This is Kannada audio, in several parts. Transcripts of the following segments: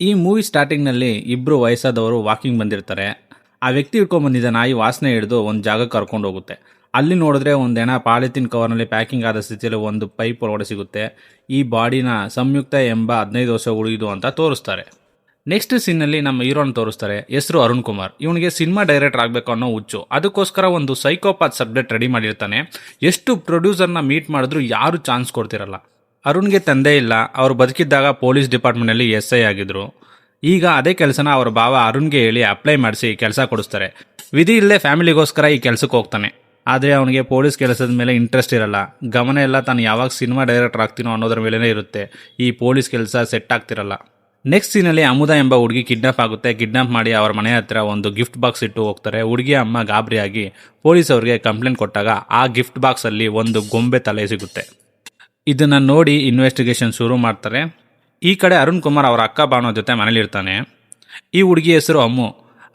ಈ ಮೂವಿ ಸ್ಟಾರ್ಟಿಂಗ್ನಲ್ಲಿ ಇಬ್ಬರು ವಯಸ್ಸಾದವರು ವಾಕಿಂಗ್ ಬಂದಿರ್ತಾರೆ. ಆ ವ್ಯಕ್ತಿ ಹಿಡ್ಕೊಂಡು ಬಂದಿದ್ದ ನಾಯಿ ವಾಸನೆ ಹಿಡಿದು ಒಂದು ಜಾಗಕ್ಕೆ ಕರ್ಕೊಂಡು ಹೋಗುತ್ತೆ. ಅಲ್ಲಿ ನೋಡಿದ್ರೆ ಒಂದೇನ ಪಾಲಿಥಿನ್ ಕವರ್ನಲ್ಲಿ ಪ್ಯಾಕಿಂಗ್ ಆದ ಸ್ಥಿತಿಯಲ್ಲಿ ಒಂದು ಪೈಪ್ ಒಳಗಡೆ ಸಿಗುತ್ತೆ. ಈ ಬಾಡಿನ ಸಂಯುಕ್ತ ಎಂಬ 15 ವರ್ಷ ಉಳಿದು ಅಂತ ತೋರಿಸ್ತಾರೆ. ನೆಕ್ಸ್ಟ್ ಸೀನಲ್ಲಿ ನಮ್ಮ ಹೀರೋನ್ ತೋರಿಸ್ತಾರೆ. ಹೆಸರು ಅರುಣ್ ಕುಮಾರ್. ಇವನಿಗೆ ಸಿನಿಮಾ ಡೈರೆಕ್ಟರ್ ಆಗಬೇಕು ಅನ್ನೋ ಹುಚ್ಚು. ಅದಕ್ಕೋಸ್ಕರ ಒಂದು ಸೈಕೋಪಾತ್ ಸಬ್ಜೆಕ್ಟ್ ರೆಡಿ ಮಾಡಿರ್ತಾನೆ. ಎಷ್ಟು ಪ್ರೊಡ್ಯೂಸರ್ನ ಮೀಟ್ ಮಾಡಿದ್ರು ಯಾರು ಚಾನ್ಸ್ ಕೊಡ್ತಿರಲ್ಲ. ಅರುಣ್ಗೆ ತಂದೆ ಇಲ್ಲ. ಅವರು ಬದುಕಿದ್ದಾಗ ಪೊಲೀಸ್ ಡಿಪಾರ್ಟ್ಮೆಂಟ್ನಲ್ಲಿ SI ಆಗಿದ್ರು. ಈಗ ಅದೇ ಕೆಲಸನ ಅವರ ಭಾವ ಅರುಣ್ಗೆ ಹೇಳಿ ಅಪ್ಲೈ ಮಾಡಿಸಿ ಕೆಲಸ ಕೊಡಿಸ್ತಾರೆ. ವಿಧಿ ಇಲ್ಲದೆ ಫ್ಯಾಮಿಲಿಗೋಸ್ಕರ ಈ ಕೆಲಸಕ್ಕೆ ಹೋಗ್ತಾನೆ. ಆದರೆ ಅವನಿಗೆ ಪೊಲೀಸ್ ಕೆಲಸದ ಮೇಲೆ ಇಂಟ್ರೆಸ್ಟ್ ಇರಲ್ಲ. ಗಮನ ಎಲ್ಲ ತಾನು ಯಾವಾಗ ಸಿನಿಮಾ ಡೈರೆಕ್ಟರ್ ಆಗ್ತೀನೋ ಅನ್ನೋದ್ರ ಮೇಲೇ ಇರುತ್ತೆ. ಈ ಪೊಲೀಸ್ ಕೆಲಸ ಸೆಟ್ ಆಗ್ತಿರಲ್ಲ. ನೆಕ್ಸ್ಟ್ ಸೀನಲ್ಲಿ ಅಮುದಾ ಎಂಬ ಹುಡುಗಿ ಕಿಡ್ನಾಪ್ ಆಗುತ್ತೆ. ಕಿಡ್ನಾಪ್ ಮಾಡಿ ಅವರ ಮನೆ ಹತ್ರ ಒಂದು ಗಿಫ್ಟ್ ಬಾಕ್ಸ್ ಇಟ್ಟು ಹೋಗ್ತಾರೆ. ಹುಡುಗಿಯ ಅಮ್ಮ ಗಾಬರಿಯಾಗಿ ಪೊಲೀಸ್ ಅವರಿಗೆ ಕಂಪ್ಲೇಂಟ್ ಕೊಟ್ಟಾಗ ಆ ಗಿಫ್ಟ್ ಬಾಕ್ಸಲ್ಲಿ ಒಂದು ಗೊಂಬೆ ತಲೆ ಸಿಗುತ್ತೆ. ಇದನ್ನು ನೋಡಿ ಇನ್ವೆಸ್ಟಿಗೇಷನ್ ಶುರು ಮಾಡ್ತಾರೆ. ಈ ಕಡೆ ಅರುಣ್ ಕುಮಾರ್ ಅವರ ಅಕ್ಕ ಬಾಣೋ ಜೊತೆ ಮನೇಲಿರ್ತಾನೆ. ಈ ಹುಡುಗಿ ಹೆಸರು ಅಮ್ಮು,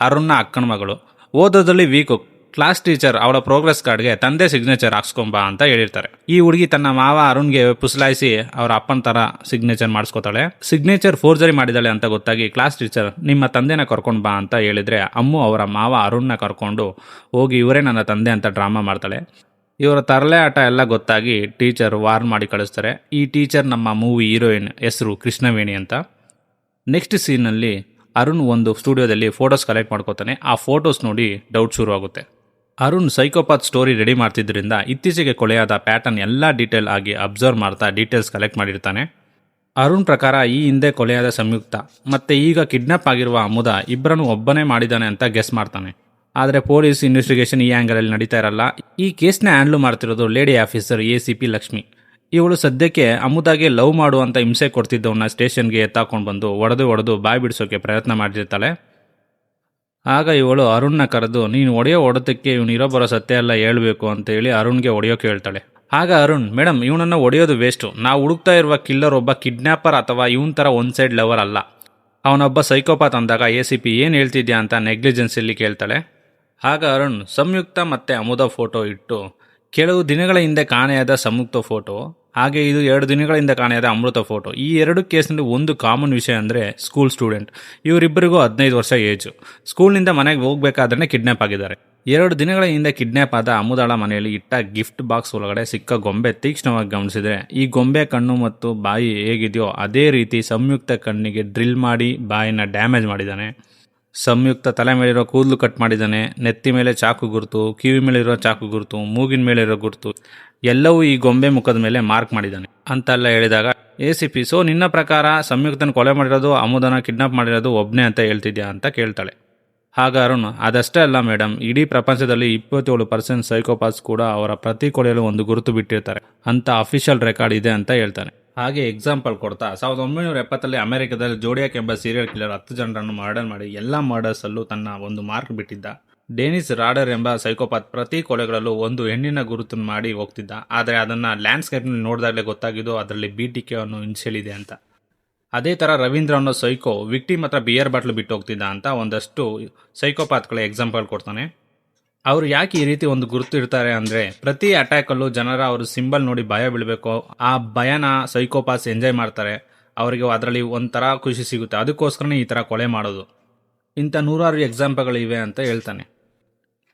ಅರುಣ್ನ ಅಕ್ಕನ ಮಗಳು. ಓದೋದ್ರಲ್ಲಿ ವೀಕು. ಕ್ಲಾಸ್ ಟೀಚರ್ ಅವಳ ಪ್ರೋಗ್ರೆಸ್ ಕಾರ್ಡ್ಗೆ ತಂದೆ ಸಿಗ್ನೇಚರ್ ಹಾಕ್ಸ್ಕೊಂಬ ಅಂತ ಹೇಳಿರ್ತಾರೆ. ಈ ಹುಡುಗಿ ತನ್ನ ಮಾವ ಅರುಣ್ಗೆ ಪುಸಲಾಯಿಸಿ ಅವರ ಅಪ್ಪನ ಥರ ಸಿಗ್ನೇಚರ್ ಮಾಡಿಸ್ಕೋತಾಳೆ. ಸಿಗ್ನೇಚರ್ ಫೋರ್ಜರಿ ಮಾಡಿದಾಳೆ ಅಂತ ಗೊತ್ತಾಗಿ ಕ್ಲಾಸ್ ಟೀಚರ್ ನಿಮ್ಮ ತಂದೆನ ಕರ್ಕೊಂಡು ಬಾ ಅಂತ ಹೇಳಿದ್ರೆ ಅಮ್ಮು ಅವರ ಮಾವ ಅರುಣ್ನ ಕರ್ಕೊಂಡು ಹೋಗಿ ಇವರೇ ನನ್ನ ತಂದೆ ಅಂತ ಡ್ರಾಮಾ ಮಾಡ್ತಾಳೆ. ಇವರ ತರಲೆ ಆಟ ಎಲ್ಲ ಗೊತ್ತಾಗಿ ಟೀಚರ್ ವಾರ್ನ್ ಮಾಡಿ ಕಳಿಸ್ತಾರೆ. ಈ ಟೀಚರ್ ನಮ್ಮ ಮೂವಿ ಹೀರೋಯಿನ್ ಹೆಸರು ಕೃಷ್ಣವೇಣಿ ಅಂತ. ನೆಕ್ಸ್ಟ್ ಸೀನಲ್ಲಿ ಅರುಣ್ ಒಂದು ಸ್ಟುಡಿಯೋದಲ್ಲಿ ಫೋಟೋಸ್ ಕಲೆಕ್ಟ್ ಮಾಡ್ಕೋತಾನೆ. ಆ ಫೋಟೋಸ್ ನೋಡಿ ಡೌಟ್ ಶುರು ಆಗುತ್ತೆ. ಅರುಣ್ ಸೈಕೋಪಾತ್ ಸ್ಟೋರಿ ರೆಡಿ ಮಾಡ್ತಿದ್ದರಿಂದ ಇತ್ತೀಚೆಗೆ ಕೊಲೆಯಾದ ಪ್ಯಾಟರ್ನ್ ಎಲ್ಲ ಡೀಟೇಲ್ ಆಗಿ ಅಬ್ಸರ್ವ್ ಮಾಡ್ತಾ ಡೀಟೇಲ್ಸ್ ಕಲೆಕ್ಟ್ ಮಾಡಿರ್ತಾನೆ. ಅರುಣ್ ಪ್ರಕಾರ ಈ ಹಿಂದೆ ಕೊಲೆಯಾದ ಸಂಯುಕ್ತ ಮತ್ತೆ ಈಗ ಕಿಡ್ನಾಪ್ ಆಗಿರುವ ಅಮುದಾ ಇಬ್ಬರನ್ನು ಒಬ್ಬನೇ ಮಾಡಿದ್ದಾನೆ ಅಂತ ಗೆಸ್ ಮಾಡ್ತಾನೆ. ಆದರೆ ಪೊಲೀಸ್ ಇನ್ವೆಸ್ಟಿಗೇಷನ್ ಈ ಆ್ಯಂಗಲಲ್ಲಿ ನಡೀತಾ ಇರಲ್ಲ. ಈ ಕೇಸ್ನ ಹ್ಯಾಂಡ್ಲ್ ಮಾಡ್ತಿರೋದು ಲೇಡಿ ಆಫೀಸರ್ ACP ಲಕ್ಷ್ಮಿ. ಇವಳು ಸದ್ಯಕ್ಕೆ ಅಮುದಾಗೆ ಲವ್ ಮಾಡುವಂಥ ಹಿಂಸೆ ಕೊಡ್ತಿದ್ದವನ್ನ ಸ್ಟೇಷನ್ಗೆ ಎತ್ತಾಕೊಂಡು ಬಂದು ಒಡೆದು ಬಾಯಿ ಬಿಡಿಸೋಕೆ ಪ್ರಯತ್ನ ಮಾಡಿರ್ತಾಳೆ. ಆಗ ಇವಳು ಅರುಣ್ನ ಕರೆದು ನೀನು ಹೊಡೆಯೋದಕ್ಕೆ ಇವನು ಇರೋ ಸತ್ಯ ಎಲ್ಲ ಹೇಳಬೇಕು ಅಂತ ಹೇಳಿ ಅರುಣ್ಗೆ ಹೊಡೆಯೋಕೆ ಹೇಳ್ತಾಳೆ. ಆಗ ಅರುಣ್ ಮೇಡಮ್ ಇವನನ್ನು ಹೊಡೆಯೋದು ವೇಸ್ಟು. ನಾವು ಹುಡುಕ್ತಾ ಇರುವ ಕಿಲ್ಲರ್ ಒಬ್ಬ ಕಿಡ್ನ್ಯಾಪರ್ ಅಥವಾ ಇವನ್ ಥರ ಒನ್ ಸೈಡ್ ಲವರ್ ಅಲ್ಲ. ಅವನೊಬ್ಬ ಸೈಕೋಪಾತ್ ಅಂದಾಗ ACP ಏನು ಹೇಳ್ತಿದ್ಯಾ ಅಂತ ನೆಗ್ಲಿಜೆನ್ಸಲ್ಲಿ ಕೇಳ್ತಾಳೆ. ಆಗ ಅರುಣ್ ಸಂಯುಕ್ತ ಮತ್ತು ಅಮುದಾ ಫೋಟೋ ಇಟ್ಟು ಕೆಲವು ದಿನಗಳ ಹಿಂದೆ ಕಾಣೆಯಾದ ಸಂಯುಕ್ತ ಫೋಟೋ ಹಾಗೆ ಇದು 2 ದಿನಗಳ ಹಿಂದೆ ಕಾಣೆಯಾದ ಅಮೃತ ಫೋಟೋ. ಈ 2 ಕೇಸ್ನಲ್ಲಿ ಒಂದು ಕಾಮನ್ ವಿಷಯ ಅಂದರೆ ಸ್ಕೂಲ್ ಸ್ಟೂಡೆಂಟ್. ಇವರಿಬ್ಬರಿಗೂ 15 ವರ್ಷ ಏಜು. ಸ್ಕೂಲ್ನಿಂದ ಮನೆಗೆ ಹೋಗ್ಬೇಕಾದ್ರೆ ಕಿಡ್ನ್ಯಾಪ್ ಆಗಿದ್ದಾರೆ. 2 ದಿನಗಳ ಹಿಂದೆ ಕಿಡ್ನ್ಯಾಪ್ ಆದ ಅಮುದಾಳ ಮನೆಯಲ್ಲಿ ಇಟ್ಟ ಗಿಫ್ಟ್ ಬಾಕ್ಸ್ ಒಳಗಡೆ ಸಿಕ್ಕ ಗೊಂಬೆ ತೀಕ್ಷ್ಣವಾಗಿ ಗಮನಿಸಿದರೆ ಈ ಗೊಂಬೆ ಕಣ್ಣು ಮತ್ತು ಬಾಯಿ ಹೇಗಿದೆಯೋ ಅದೇ ರೀತಿ ಸಂಯುಕ್ತ ಕಣ್ಣಿಗೆ ಡ್ರಿಲ್ ಮಾಡಿ ಬಾಯಿನ ಡ್ಯಾಮೇಜ್ ಮಾಡಿದ್ದಾನೆ. ಸಂಯುಕ್ತ ತಲೆ ಮೇಲಿರೋ ಕೂದಲು ಕಟ್ ಮಾಡಿದ್ದಾನೆ. ನೆತ್ತಿ ಮೇಲೆ ಚಾಕು ಗುರುತು, ಕಿವಿ ಮೇಲಿರೋ ಚಾಕು ಗುರುತು, ಮೂಗಿನ ಮೇಲಿರೋ ಗುರುತು ಎಲ್ಲವೂ ಈ ಗೊಂಬೆ ಮುಖದ ಮೇಲೆ ಮಾರ್ಕ್ ಮಾಡಿದ್ದಾನೆ ಅಂತೆಲ್ಲ ಹೇಳಿದಾಗ ACP ಸೊ ನಿನ್ನ ಪ್ರಕಾರ ಸಂಯುಕ್ತನ ಕೊಲೆ ಮಾಡಿರೋದು ಅಮುದನ ಕಿಡ್ನಾಪ್ ಮಾಡಿರೋದು ಒಬ್ಬನೇ ಅಂತ ಹೇಳ್ತಿದ್ಯಾ ಅಂತ ಕೇಳ್ತಾಳೆ. ಆಗ ಅರುಣ್ ಅದಷ್ಟೇ ಅಲ್ಲ ಮೇಡಮ್, ಇಡೀ ಪ್ರಪಂಚದಲ್ಲಿ 27% ಸೈಕೋಪಾತ್ಸ್ ಕೂಡ ಅವರ ಪ್ರತಿ ಕೊಲೆಯಲು ಒಂದು ಗುರುತು ಬಿಟ್ಟಿರ್ತಾರೆ ಅಂತ ಅಫಿಷಿಯಲ್ ರೆಕಾರ್ಡ್ ಇದೆ ಅಂತ ಹೇಳ್ತಾನೆ. ಹಾಗೆ ಎಕ್ಸಾಂಪಲ್ ಕೊಡ್ತಾ 1970 ಅಮೆರಿಕದಲ್ಲಿ ಜೋಡಿಯಾಕ್ ಎಂಬ ಸೀರಿಯಲ್ ಕಿಲ್ಲರ್ 10 ಜನರನ್ನು ಮರ್ಡರ್ ಮಾಡಿ ಎಲ್ಲ ಮರ್ಡರ್ಸಲ್ಲೂ ತನ್ನ ಒಂದು ಮಾರ್ಕ್ ಬಿಟ್ಟಿದ್ದ. ಡೆನಿಸ್ ರಾಡರ್ ಎಂಬ ಸೈಕೋಪಾತ್ ಪ್ರತಿ ಕೊಲೆಗಳಲ್ಲೂ ಒಂದು ಹೆಣ್ಣಿನ ಗುರುತನ್ನು ಮಾಡಿ ಹೋಗ್ತಿದ್ದ. ಆದರೆ ಅದನ್ನು ಲ್ಯಾಂಡ್ಸ್ಕೇಪ್ನಲ್ಲಿ ನೋಡಿದಾಗಲೇ ಗೊತ್ತಾಗಿದ್ದು ಅದರಲ್ಲಿ BTK ಅನ್ನೋ ಇನ್ಷಿಯಲ್ ಇದೆ ಅಂತ. ಅದೇ ಥರ ರವೀಂದ್ರ ಅನ್ನೋ ಸೈಕೋ ವಿಕ್ಟಿಮ್ ಹತ್ರ ಬಿಯರ್ ಬಾಟ್ಲು ಬಿಟ್ಟು ಹೋಗ್ತಿದ್ದ ಅಂತ ಒಂದಷ್ಟು ಸೈಕೋಪಾತ್ಗಳ ಎಕ್ಸಾಂಪಲ್ ಕೊಡ್ತಾನೆ. ಅವರು ಯಾಕೆ ಈ ರೀತಿ ಒಂದು ಗುರುತು ಇರ್ತಾರೆ ಅಂದರೆ ಪ್ರತಿ ಅಟ್ಯಾಕಲ್ಲೂ ಜನರ ಅವರು ಸಿಂಬಲ್ ನೋಡಿ ಭಯ ಬೀಳಬೇಕು. ಆ ಭಯನ ಸೈಕೋಪಾತ್ಸ್ ಎಂಜಾಯ್ ಮಾಡ್ತಾರೆ. ಅವರಿಗೆ ಅದರಲ್ಲಿ ಒಂಥರ ಖುಷಿ ಸಿಗುತ್ತೆ. ಅದಕ್ಕೋಸ್ಕರನೇ ಈ ಥರ ಕೊಲೆ ಮಾಡೋದು. ಇಂಥ 100 ಎಕ್ಸಾಂಪಲ್ಗಳಿವೆ ಅಂತ ಹೇಳ್ತಾನೆ.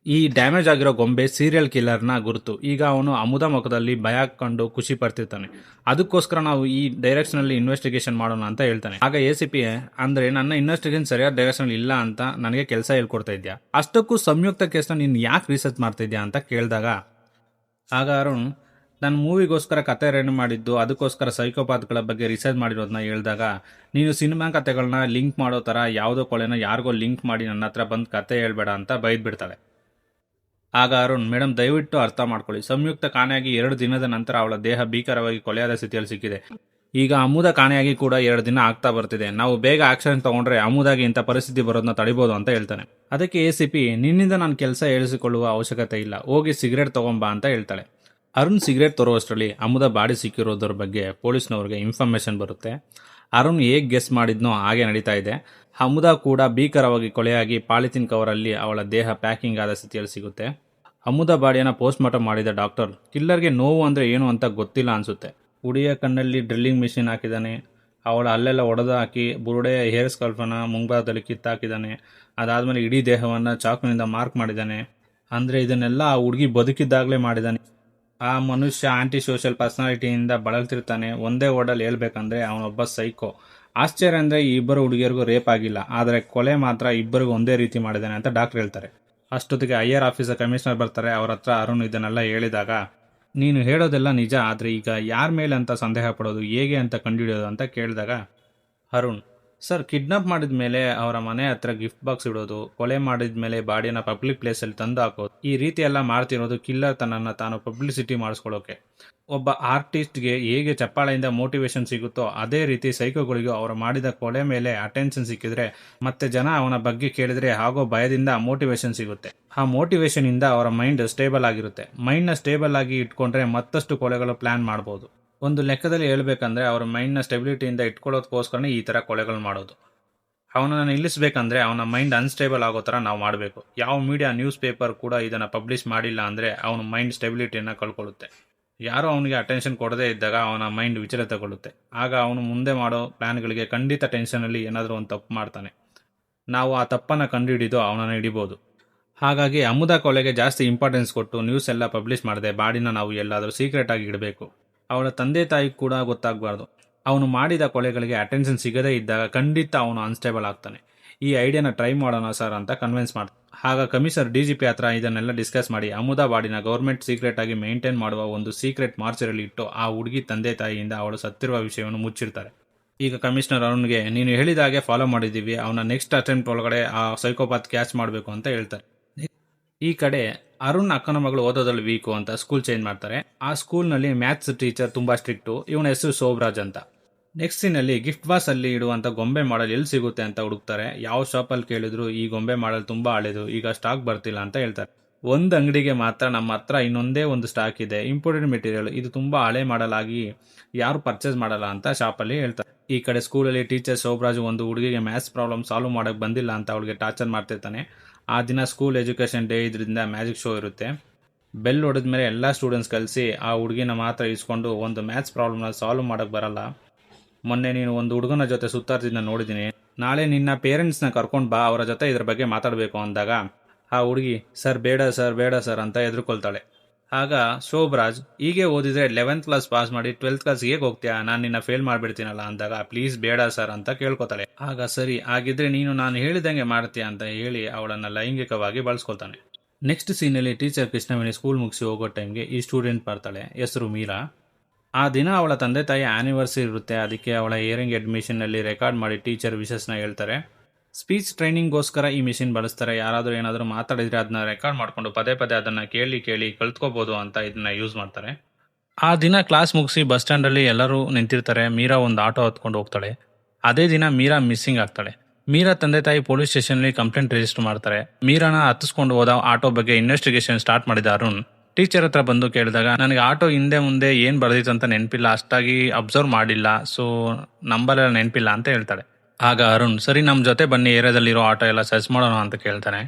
ಈ ಡ್ಯಾಮೇಜ್ ಆಗಿರೋ ಗೊಂಬೆ ಸೀರಿಯಲ್ ಕಿಲ್ಲರ್ನ ಗುರುತು. ಈಗ ಅವನು ಅಮುದಾ ಮುಖದಲ್ಲಿ ಭಯ ಕಂಡು ಖುಷಿ ಪಡ್ತಿರ್ತಾನೆ. ಅದಕ್ಕೋಸ್ಕರ ನಾವು ಈ ಡೈರೆಕ್ಷನಲ್ಲಿ ಇನ್ವೆಸ್ಟಿಗೇಷನ್ ಮಾಡೋಣ ಅಂತ ಹೇಳ್ತಾನೆ. ಆಗ ACP ಅಂದರೆ ನನ್ನ ಇನ್ವೆಸ್ಟಿಗೇಷನ್ ಸರಿಯಾದ ಡೈರೆಕ್ಷನ್ ಇಲ್ಲ ಅಂತ ನನಗೆ ಕೆಲಸ ಹೇಳ್ಕೊಡ್ತಾ ಇದ್ಯಾ, ಅಷ್ಟಕ್ಕೂ ಸಂಯುಕ್ತ ಕೇಸ್ನ ನೀನು ಯಾಕೆ ರಿಸರ್ಚ್ ಮಾಡ್ತಾ ಇದ್ಯಾ ಅಂತ ಕೇಳಿದಾಗ ಆಗ ಅರುಣ್ ನನ್ನ ಮೂವಿಗೋಸ್ಕರ ಕತೆ ರೆಡಿ ಮಾಡಿದ್ದು ಅದಕ್ಕೋಸ್ಕರ ಸೈಕೋಪಾತ್ಗಳ ಬಗ್ಗೆ ರಿಸರ್ಚ್ ಮಾಡಿರೋದನ್ನ ಹೇಳಿದಾಗ ನೀನು ಸಿನಿಮಾ ಕತೆಗಳನ್ನ ಲಿಂಕ್ ಮಾಡೋ ಥರ ಯಾವುದೋ ಕೊಲೆನ ಯಾರಿಗೋ ಲಿಂಕ್ ಮಾಡಿ ನನ್ನ ಹತ್ರ ಬಂದು ಕತೆ ಹೇಳ್ಬೇಡ ಅಂತ ಬೈದ್ಬಿಡ್ತಾಳೆ. ಆಗ ಅರುಣ್ ಮೇಡಮ್ ದಯವಿಟ್ಟು ಅರ್ಥ ಮಾಡ್ಕೊಳ್ಳಿ, ಸಂಯುಕ್ತ ಕಾಣೆಯಾಗಿ 2 ದಿನದ ನಂತರ ಅವಳ ದೇಹ ಭೀಕರವಾಗಿ ಕೊಲೆಯಾದ ಸ್ಥಿತಿಯಲ್ಲಿ ಸಿಕ್ಕಿದೆ. ಈಗ ಅಮುದಾ ಕಾಣೆಯಾಗಿ ಕೂಡ 2 ದಿನ ಆಗ್ತಾ ಬರ್ತಿದೆ. ನಾವು ಬೇಗ ಆಕ್ಷನ್ ತಗೊಂಡ್ರೆ ಅಮುದಾಗಿ ಇಂಥ ಪರಿಸ್ಥಿತಿ ಬರೋದನ್ನ ತಡಿಬೋದು ಅಂತ ಹೇಳ್ತಾನೆ. ಅದಕ್ಕೆ ACP ನಿನ್ನಿಂದ ನಾನು ಕೆಲಸ ಹೇಳಿಸಿಕೊಳ್ಳುವ ಅವಶ್ಯಕತೆ ಇಲ್ಲ, ಹೋಗಿ ಸಿಗರೇಟ್ ತಗೊಂಬಾ ಅಂತ ಹೇಳ್ತಾಳೆ. ಅರುಣ್ ಸಿಗರೇಟ್ ತರುವಷ್ಟರಲ್ಲಿ ಅಮುದಾ ಬಾಡಿ ಸಿಕ್ಕಿರೋದ್ರ ಬಗ್ಗೆ ಪೊಲೀಸ್ನವ್ರಿಗೆ ಇನ್ಫಾರ್ಮೇಷನ್ ಬರುತ್ತೆ. ಅರುಣ್ ಹೇಗೆ ಗೆಸ್ ಮಾಡಿದ್ನೋ ಹಾಗೆ ನಡೀತಾ ಇದೆ. ಅಮುದಾ ಕೂಡ ಭೀಕರವಾಗಿ ಕೊಲೆಯಾಗಿ ಪಾಲಿಥಿನ್ ಕವರಲ್ಲಿ ಅವಳ ದೇಹ ಪ್ಯಾಕಿಂಗ್ ಆದ ಸ್ಥಿತಿಯಲ್ಲಿ ಸಿಗುತ್ತೆ. ಅಮುದಾ ಬಾಡಿಯನ್ನು ಪೋಸ್ಟ್ಮಾರ್ಟಮ್ ಮಾಡಿದ ಡಾಕ್ಟರ್ ಕಿಲ್ಲರ್ಗೆ ನೋವು ಅಂದರೆ ಏನು ಅಂತ ಗೊತ್ತಿಲ್ಲ ಅನಿಸುತ್ತೆ. ಹುಡಿಯ ಕಣ್ಣಲ್ಲಿ ಡ್ರಿಲ್ಲಿಂಗ್ ಮಿಷಿನ್ ಹಾಕಿದ್ದಾನೆ. ಅವಳ ಅಲ್ಲೆಲ್ಲ ಒಡೆದು ಹಾಕಿ ಬುರುಡೆ ಹೇರ್ ಸ್ಕಲ್ಫನ ಮುಂಭಾಗದಲ್ಲಿ ಕಿತ್ತಾಕಿದ್ದಾನೆ. ಅದಾದಮೇಲೆ ಇಡೀ ದೇಹವನ್ನು ಚಾಕುವಿನಿಂದ ಮಾರ್ಕ್ ಮಾಡಿದ್ದಾನೆ. ಅಂದರೆ ಇದನ್ನೆಲ್ಲ ಆ ಹುಡುಗಿ ಬದುಕಿದ್ದಾಗಲೇ ಮಾಡಿದ್ದಾನೆ. ಆ ಮನುಷ್ಯ ಆಂಟಿ ಸೋಷಿಯಲ್ ಪರ್ಸನಾಲಿಟಿಯಿಂದ ಬಳಲ್ತಿರ್ತಾನೆ. ಒಂದೇ ವರ್ಡಲ್ಲಿ ಹೇಳ್ಬೇಕಂದ್ರೆ ಅವನೊಬ್ಬ ಸೈಕೋ. ಆಶ್ಚರ್ಯ ಅಂದರೆ ಈ ಇಬ್ಬರು ಹುಡುಗಿಯರಿಗೂ ರೇಪ್ ಆಗಿಲ್ಲ, ಆದರೆ ಕೊಲೆ ಮಾತ್ರ ಇಬ್ಬರಿಗೂ ಒಂದೇ ರೀತಿ ಮಾಡಿದ್ದಾನೆ ಅಂತ ಡಾಕ್ಟರ್ ಹೇಳ್ತಾರೆ. ಅಷ್ಟೊತ್ತಿಗೆ ಹೈಯರ್ ಆಫೀಸರ್ ಕಮಿಷನರ್ ಬರ್ತಾರೆ. ಅವ್ರ ಹತ್ರ ಅರುಣ್ ಇದನ್ನೆಲ್ಲ ಹೇಳಿದಾಗ, ನೀನು ಹೇಳೋದೆಲ್ಲ ನಿಜ, ಆದರೆ ಈಗ ಯಾರ ಮೇಲೆ ಅಂತ ಸಂದೇಹ ಪಡೋದು, ಹೇಗೆ ಅಂತ ಕಂಡುಹಿಡಿಯೋದು ಅಂತ ಕೇಳಿದಾಗ ಅರುಣ್, ಸರ್, ಕಿಡ್ನಾಪ್ ಮಾಡಿದ ಮೇಲೆ ಅವರ ಮನೆ ಹತ್ರ ಗಿಫ್ಟ್ ಬಾಕ್ಸ್ ಇಡೋದು, ಕೊಲೆ ಮಾಡಿದ ಮೇಲೆ ಬಾಡಿನ ಪಬ್ಲಿಕ್ ಪ್ಲೇಸಲ್ಲಿ ತಂದು ಹಾಕೋದು, ಈ ರೀತಿ ಎಲ್ಲ ಮಾಡ್ತಿರೋದು ಕಿಲ್ಲರ್ ತನ್ನನ್ನು ತಾನು ಪಬ್ಲಿಸಿಟಿ ಮಾಡಿಸ್ಕೊಳ್ಳೋಕೆ. ಒಬ್ಬ ಆರ್ಟಿಸ್ಟ್ಗೆ ಹೇಗೆ ಚಪ್ಪಾಳೆಯಿಂದ ಮೋಟಿವೇಶನ್ ಸಿಗುತ್ತೋ ಅದೇ ರೀತಿ ಸೈಕೋಗಳಿಗೂ ಅವರು ಮಾಡಿದ ಕೊಲೆ ಮೇಲೆ ಅಟೆನ್ಷನ್ ಸಿಕ್ಕಿದ್ರೆ ಮತ್ತೆ ಜನ ಅವನ ಬಗ್ಗೆ ಕೇಳಿದ್ರೆ ಆಗೋ ಭಯದಿಂದ ಮೋಟಿವೇಶನ್ ಸಿಗುತ್ತೆ. ಆ ಮೋಟಿವೇಶನ್ ಇಂದ ಅವರ ಮೈಂಡ್ ಸ್ಟೇಬಲ್ ಆಗಿರುತ್ತೆ. ಮೈಂಡ್ನ ಸ್ಟೇಬಲ್ ಆಗಿ ಇಟ್ಕೊಂಡ್ರೆ ಮತ್ತಷ್ಟು ಕೊಲೆಗಳು ಪ್ಲಾನ್ ಮಾಡ್ಬೋದು. ಒಂದು ಲೆಕ್ಕದಲ್ಲಿ ಹೇಳ್ಬೇಕಂದ್ರೆ ಅವರ ಮೈಂಡ್ನ ಸ್ಟೆಬಿಲಿಟಿಯಿಂದ ಇಟ್ಕೊಳ್ಳೋದಕ್ಕೋಸ್ಕರನೇ ಈ ಥರ ಕೊಲೆಗಳು ಮಾಡೋದು. ಅವನನ್ನು ನಿಲ್ಲಿಸಬೇಕಂದ್ರೆ ಅವನ ಮೈಂಡ್ ಅನ್ಸ್ಟೇಬಲ್ ಆಗೋ ಥರ ನಾವು ಮಾಡಬೇಕು. ಯಾವ ಮೀಡಿಯಾ, ನ್ಯೂಸ್ ಪೇಪರ್ ಕೂಡ ಇದನ್ನು ಪಬ್ಲಿಷ್ ಮಾಡಿಲ್ಲ ಅಂದರೆ ಅವನ ಮೈಂಡ್ ಸ್ಟೆಬಿಲಿಟಿಯನ್ನು ಕಳ್ಕೊಳ್ಳುತ್ತೆ. ಯಾರೋ ಅವನಿಗೆ ಅಟೆನ್ಷನ್ ಕೊಡದೇ ಇದ್ದಾಗ ಅವನ ಮೈಂಡ್ ವಿಚಲಿತಗೊಳ್ಳುತ್ತೆ. ಆಗ ಅವನು ಮುಂದೆ ಮಾಡೋ ಪ್ಲ್ಯಾನ್ಗಳಿಗೆ ಖಂಡಿತ ಟೆನ್ಷನಲ್ಲಿ ಏನಾದರೂ ಒಂದು ತಪ್ಪು ಮಾಡ್ತಾನೆ. ನಾವು ಆ ತಪ್ಪನ್ನು ಕಂಡುಹಿಡಿದು ಅವನನ್ನು ಹಿಡಿಬೋದು. ಹಾಗಾಗಿ ಅಮುದಾ ಕೊಲೆಗೆ ಜಾಸ್ತಿ ಇಂಪಾರ್ಟೆನ್ಸ್ ಕೊಟ್ಟು ನ್ಯೂಸ್ ಎಲ್ಲ ಪಬ್ಲಿಷ್ ಮಾಡದೆ ಬಾಡಿನ ನಾವು ಎಲ್ಲಾದರೂ ಸೀಕ್ರೆಟ್ ಆಗಿ ಇಡಬೇಕು. ಅವಳ ತಂದೆ ತಾಯಿ ಕೂಡ ಗೊತ್ತಾಗಬಾರ್ದು. ಅವನು ಮಾಡಿದ ಕೊಲೆಗಳಿಗೆ ಅಟೆನ್ಷನ್ ಸಿಗದೇ ಇದ್ದಾಗ ಖಂಡಿತ ಅವನು ಅನ್ಸ್ಟೇಬಲ್ ಆಗ್ತಾನೆ. ಈ ಐಡಿಯಾನ ಟ್ರೈ ಮಾಡೋಣ ಸರ್ ಅಂತ ಕನ್ವಿನ್ಸ್ ಮಾಡ್ತಾನೆ. ಆಗ ಕಮಿಷನರ್ DGP ಹತ್ರ ಇದನ್ನೆಲ್ಲ ಡಿಸ್ಕಸ್ ಮಾಡಿ ಅಮುದಾ ಬಾಡಿನ ಗೌರ್ಮೆಂಟ್ ಸೀಕ್ರೆಟ್ ಆಗಿ ಮೇಂಟೈನ್ ಮಾಡುವ ಒಂದು ಸೀಕ್ರೆಟ್ ಮಾರ್ಚರಲ್ಲಿ ಇಟ್ಟು ಆ ಹುಡುಗಿ ತಂದೆ ತಾಯಿಯಿಂದ ಅವಳು ಸತ್ತಿರುವ ವಿಷಯವನ್ನು ಮುಚ್ಚಿರ್ತಾರೆ. ಈಗ ಕಮಿಷನರ್ ಅರುಣ್ಗೆ, ನೀನು ಹೇಳಿದ ಹಾಗೆ ಫಾಲೋ ಮಾಡಿದ್ದೀವಿ, ಅವನ ನೆಕ್ಸ್ಟ್ ಅಟೆಂಪ್ಟ್ ಒಳಗಡೆ ಆ ಸೈಕೋಪಾತ್ ಕ್ಯಾಚ್ ಮಾಡಬೇಕು ಅಂತ ಹೇಳ್ತಾರೆ. ಈ ಕಡೆ ಅರುಣ್ ಅಕ್ಕನ ಮಗಳು ಓದೋದ್ರಲ್ಲಿ ವೀಕು ಅಂತ ಸ್ಕೂಲ್ ಚೇಂಜ್ ಮಾಡ್ತಾರೆ. ಆ ಸ್ಕೂಲ್ನಲ್ಲಿ ಮ್ಯಾಥ್ಸ್ ಟೀಚರ್ ತುಂಬ ಸ್ಟ್ರಿಕ್ಟು. ಇವನ ಹೆಸರು ಸೋಬ್ರಾಜ್ ಅಂತ. ನೆಕ್ಸ್ಟ್ ಸೀನಲ್ಲಿ ಗಿಫ್ಟ್ ಬಾಸ್ ಅಲ್ಲಿ ಇಡುವಂಥ ಗೊಂಬೆ ಮಾಡಲ್ ಎಲ್ಲಿ ಸಿಗುತ್ತೆ ಅಂತ ಹುಡುಕ್ತಾರೆ. ಯಾವ ಶಾಪಲ್ಲಿ ಕೇಳಿದ್ರು ಈ ಗೊಂಬೆ ಮಾಡಲ್ ತುಂಬ ಹಳೆದು, ಈಗ ಸ್ಟಾಕ್ ಬರ್ತಿಲ್ಲ ಅಂತ ಹೇಳ್ತಾರೆ. ಒಂದು ಅಂಗಡಿಗೆ ಮಾತ್ರ ನಮ್ಮ ಹತ್ರ ಇನ್ನೊಂದೇ ಒಂದು ಸ್ಟಾಕ್ ಇದೆ, ಇಂಪೋರ್ಟೆಡ್ ಮೆಟೀರಿಯಲ್, ಇದು ತುಂಬ ಹಳೆ ಮಾಡಲ್ ಆಗಿ ಯಾರು ಪರ್ಚೇಸ್ ಮಾಡಲ್ಲ ಅಂತ ಶಾಪಲ್ಲಿ ಹೇಳ್ತಾರೆ. ಈ ಕಡೆ ಸ್ಕೂಲಲ್ಲಿ ಟೀಚರ್ ಸೋಬ್ರಾಜ್ ಒಂದು ಹುಡುಗಿಗೆ ಮ್ಯಾಥ್ಸ್ ಪ್ರಾಬ್ಲಮ್ ಸಾಲ್ವ್ ಮಾಡೋಕ್ಕೆ ಬಂದಿಲ್ಲ ಅಂತ ಅವಳಿಗೆ ಟಾರ್ಚರ್ ಮಾಡ್ತಿರ್ತಾನೆ. ಆ ದಿನ ಸ್ಕೂಲ್ ಎಜುಕೇಷನ್ ಡೇ ಇದರಿಂದ ಮ್ಯಾಜಿಕ್ ಶೋ ಇರುತ್ತೆ. ಬೆಲ್ ಹೊಡೆದ್ಮೇಲೆ ಎಲ್ಲ ಸ್ಟೂಡೆಂಟ್ಸ್ ಕಲಿಸಿ ಆ ಹುಡುಗಿನ ಮಾತ್ರ ಇಸ್ಕೊಂಡು, ಒಂದು ಮ್ಯಾಥ್ಸ್ ಪ್ರಾಬ್ಲಮ್ನ ಸಾಲ್ವ್ ಮಾಡೋಕ್ಕೆ ಬರಲ್ಲ, ಮೊನ್ನೆ ನೀನು ಒಂದು ಹುಡುಗನ ಜೊತೆ ಸುತ್ತಾಡ್ತಿದ್ದ ನೋಡಿದ್ದೀನಿ, ನಾಳೆ ನಿನ್ನ ಪೇರೆಂಟ್ಸ್ನ ಕರ್ಕೊಂಡು ಬಾ, ಅವರ ಜೊತೆ ಇದ್ರ ಬಗ್ಗೆ ಮಾತಾಡಬೇಕು ಅಂದಾಗ ಆ ಹುಡುಗಿ, ಸರ್ ಬೇಡ ಸರ್ ಬೇಡ ಸರ್ ಅಂತ ಎದುರುಕೊಳ್ತಾಳೆ. ಆಗ ಶೋಭರಾಜ್, ಹೀಗೆ ಓದಿದ್ರೆ 11th ಕ್ಲಾಸ್ ಪಾಸ್ ಮಾಡಿ 12th ಕ್ಲಾಸ್ ಹೇಗೆ ಹೋಗ್ತೀಯಾ, ನಾನು ನಿನ್ನ ಫೇಲ್ ಮಾಡಿಬಿಡ್ತೀನಲ್ಲ ಅಂದಾಗ, ಪ್ಲೀಸ್ ಬೇಡ ಸರ್ ಅಂತ ಕೇಳ್ಕೊತಾಳೆ. ಆಗ ಸರಿ, ಆಗಿದ್ರೆ ನೀನು ನಾನು ಹೇಳಿದಂಗೆ ಮಾಡ್ತೀಯ ಅಂತ ಹೇಳಿ ಅವಳನ್ನು ಲೈಂಗಿಕವಾಗಿ ಬಳಸ್ಕೊಳ್ತಾನೆ. ನೆಕ್ಸ್ಟ್ ಸೀನಲ್ಲಿ ಟೀಚರ್ ಕೃಷ್ಣವೇಣಿ ಸ್ಕೂಲ್ ಮುಗಿಸಿ ಹೋಗೋ ಟೈಮ್ಗೆ ಈ ಸ್ಟೂಡೆಂಟ್ ಬರ್ತಾಳೆ, ಹೆಸರು ಮೀರಾ. ಆ ದಿನ ಅವಳ ತಂದೆ ತಾಯಿ ಆ್ಯನಿವರ್ಸರಿ ಇರುತ್ತೆ. ಅದಕ್ಕೆ ಅವಳ ಹಿಯರಿಂಗ್ ನಲ್ಲಿ ರೆಕಾರ್ಡ್ ಮಾಡಿ ಟೀಚರ್ ವಿಶಸ್ನ ಹೇಳ್ತಾರೆ. ಸ್ಪೀಚ್ ಟ್ರೈನಿಂಗ್ಗೋಸ್ಕರ ಈ ಮಿಷಿನ್ ಬಳಸ್ತಾರೆ. ಯಾರಾದರೂ ಏನಾದರೂ ಮಾತಾಡಿದರೆ ಅದನ್ನ ರೆಕಾರ್ಡ್ ಮಾಡಿಕೊಂಡು ಪದೇ ಪದೇ ಅದನ್ನು ಕೇಳಿ ಕಲ್ತ್ಕೋಬೋದು ಅಂತ ಇದನ್ನ ಯೂಸ್ ಮಾಡ್ತಾರೆ. ಆ ದಿನ ಕ್ಲಾಸ್ ಮುಗಿಸಿ ಬಸ್ ಸ್ಟ್ಯಾಂಡಲ್ಲಿ ಎಲ್ಲರೂ ನಿಂತಿರ್ತಾರೆ. ಮೀರಾ ಒಂದು ಆಟೋ ಹತ್ಕೊಂಡು ಹೋಗ್ತಾಳೆ. ಅದೇ ದಿನ ಮೀರಾ ಮಿಸ್ಸಿಂಗ್ ಆಗ್ತಾಳೆ. ಮೀರಾ ತಂದೆ ತಾಯಿ ಪೊಲೀಸ್ ಸ್ಟೇಷನ್ಲಿ ಕಂಪ್ಲೇಂಟ್ ರಿಜಿಸ್ಟರ್ ಮಾಡ್ತಾರೆ. ಮೀರಾನ ಹತ್ತಿಸ್ಕೊಂಡು ಹೋದ ಆಟೋ ಬಗ್ಗೆ ಇನ್ವೆಸ್ಟಿಗೇಷನ್ ಸ್ಟಾರ್ಟ್ ಮಾಡಿದ ಅರುಣ್ ಟೀಚರ್ ಹತ್ರ ಬಂದು ಕೇಳಿದಾಗ, ನನಗೆ ಆಟೋ ಹಿಂದೆ ಮುಂದೆ ಏನು ಬರ್ದಿತ್ತು ಅಂತ ನೆನಪಿಲ್ಲ, ಅಷ್ಟಾಗಿ ಅಬ್ಸರ್ವ್ ಮಾಡಿಲ್ಲ, ಸೊ ನಂಬರೆಲ್ಲ ನೆನಪಿಲ್ಲ ಅಂತ ಹೇಳ್ತಾಳೆ. ಆಗ ಅರುಣ್, ಸರಿ ನಮ್ಮ ಜೊತೆ ಬನ್ನಿ, ಏರಿಯಾದಲ್ಲಿರೋ ಆಟೋ ಎಲ್ಲ ಸರ್ಚ್ ಮಾಡೋಣ ಅಂತ ಕೇಳ್ತಾನೆ.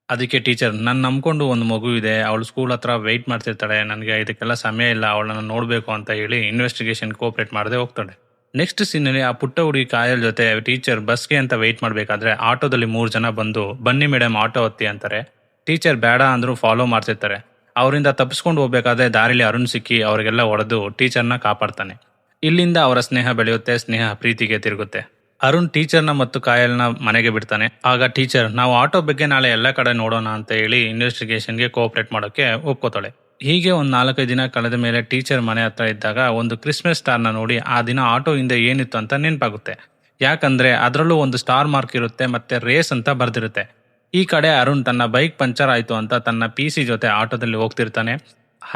ಅದಕ್ಕೆ ಟೀಚರ್, ನಾನು ನಂಬ್ಕೊಂಡು ಒಂದು ಮಗು ಇದೆ, ಅವಳು ಸ್ಕೂಲ್ ಹತ್ರ ವೆಯ್ಟ್ ಮಾಡ್ತಿರ್ತಾಳೆ, ನನಗೆ ಇದಕ್ಕೆಲ್ಲ ಸಮಯ ಇಲ್ಲ, ಅವಳನ್ನು ನೋಡಬೇಕು ಅಂತ ಹೇಳಿ ಇನ್ವೆಸ್ಟಿಗೇಷನ್ ಕೋಆಪ್ರೇಟ್ ಮಾಡದೆ ಹೋಗ್ತಾಳೆ. ನೆಕ್ಸ್ಟ್ ಸೀನಲ್ಲಿ ಆ ಪುಟ್ಟ ಹುಡುಗಿ ಕಾಯಲ್ ಜೊತೆ ಟೀಚರ್ ಬಸ್ಗೆ ಅಂತ ವೆಯ್ಟ್ ಮಾಡಬೇಕಾದ್ರೆ ಆಟೋದಲ್ಲಿ 3 ಜನ ಬಂದು, ಬನ್ನಿ ಮೇಡಮ್ ಆಟೋ ಹತ್ತಿ ಅಂತಾರೆ. ಟೀಚರ್ ಬೇಡ ಅಂದರೂ ಫಾಲೋ ಮಾಡ್ತಿರ್ತಾರೆ. ಅವರಿಂದ ತಪ್ಪಿಸ್ಕೊಂಡು ಹೋಗ್ಬೇಕಾದ್ರೆ ದಾರಿಲಿ ಅರುಣ್ ಸಿಕ್ಕಿ ಅವರಿಗೆಲ್ಲ ಹೊಡೆದು ಟೀಚರ್ನ ಕಾಪಾಡ್ತಾನೆ. ಇಲ್ಲಿಂದ ಅವರ ಸ್ನೇಹ ಬೆಳೆಯುತ್ತೆ, ಸ್ನೇಹ ಪ್ರೀತಿಗೆ ತಿರುಗುತ್ತೆ. ಅರುಣ್ ಟೀಚರ್ನ ಮತ್ತು ಕಾಯಲ್ನ ಮನೆಗೆ ಬಿಡ್ತಾನೆ. ಆಗ ಟೀಚರ್, ನಾವು ಆಟೋ ಬಗ್ಗೆ ನಾಳೆ ಎಲ್ಲ ಕಡೆ ನೋಡೋಣ ಅಂತ ಹೇಳಿ ಇನ್ವೆಸ್ಟಿಗೇಷನ್ಗೆ ಕೋಆಪ್ರೇಟ್ ಮಾಡೋಕ್ಕೆ ಒಪ್ಕೋತಾಳೆ. ಹೀಗೆ ಒಂದು 4-5 ದಿನ ಕಳೆದ ಮೇಲೆ ಟೀಚರ್ ಮನೆ ಹತ್ರ ಇದ್ದಾಗ ಒಂದು ಕ್ರಿಸ್ಮಸ್ ಸ್ಟಾರ್ನ ನೋಡಿ ಆ ದಿನ ಆಟೋ ಹಿಂದೆ ಏನಿತ್ತು ಅಂತ ನೆನಪಾಗುತ್ತೆ. ಯಾಕಂದ್ರೆ ಅದರಲ್ಲೂ ಒಂದು ಸ್ಟಾರ್ ಮಾರ್ಕ್ ಇರುತ್ತೆ ಮತ್ತೆ ರೇಸ್ ಅಂತ ಬರ್ದಿರುತ್ತೆ. ಈ ಕಡೆ ಅರುಣ್ ತನ್ನ ಬೈಕ್ ಪಂಚರ್ ಆಯಿತು ಅಂತ ತನ್ನ PC ಜೊತೆ ಆಟೋದಲ್ಲಿ ಹೋಗ್ತಿರ್ತಾನೆ.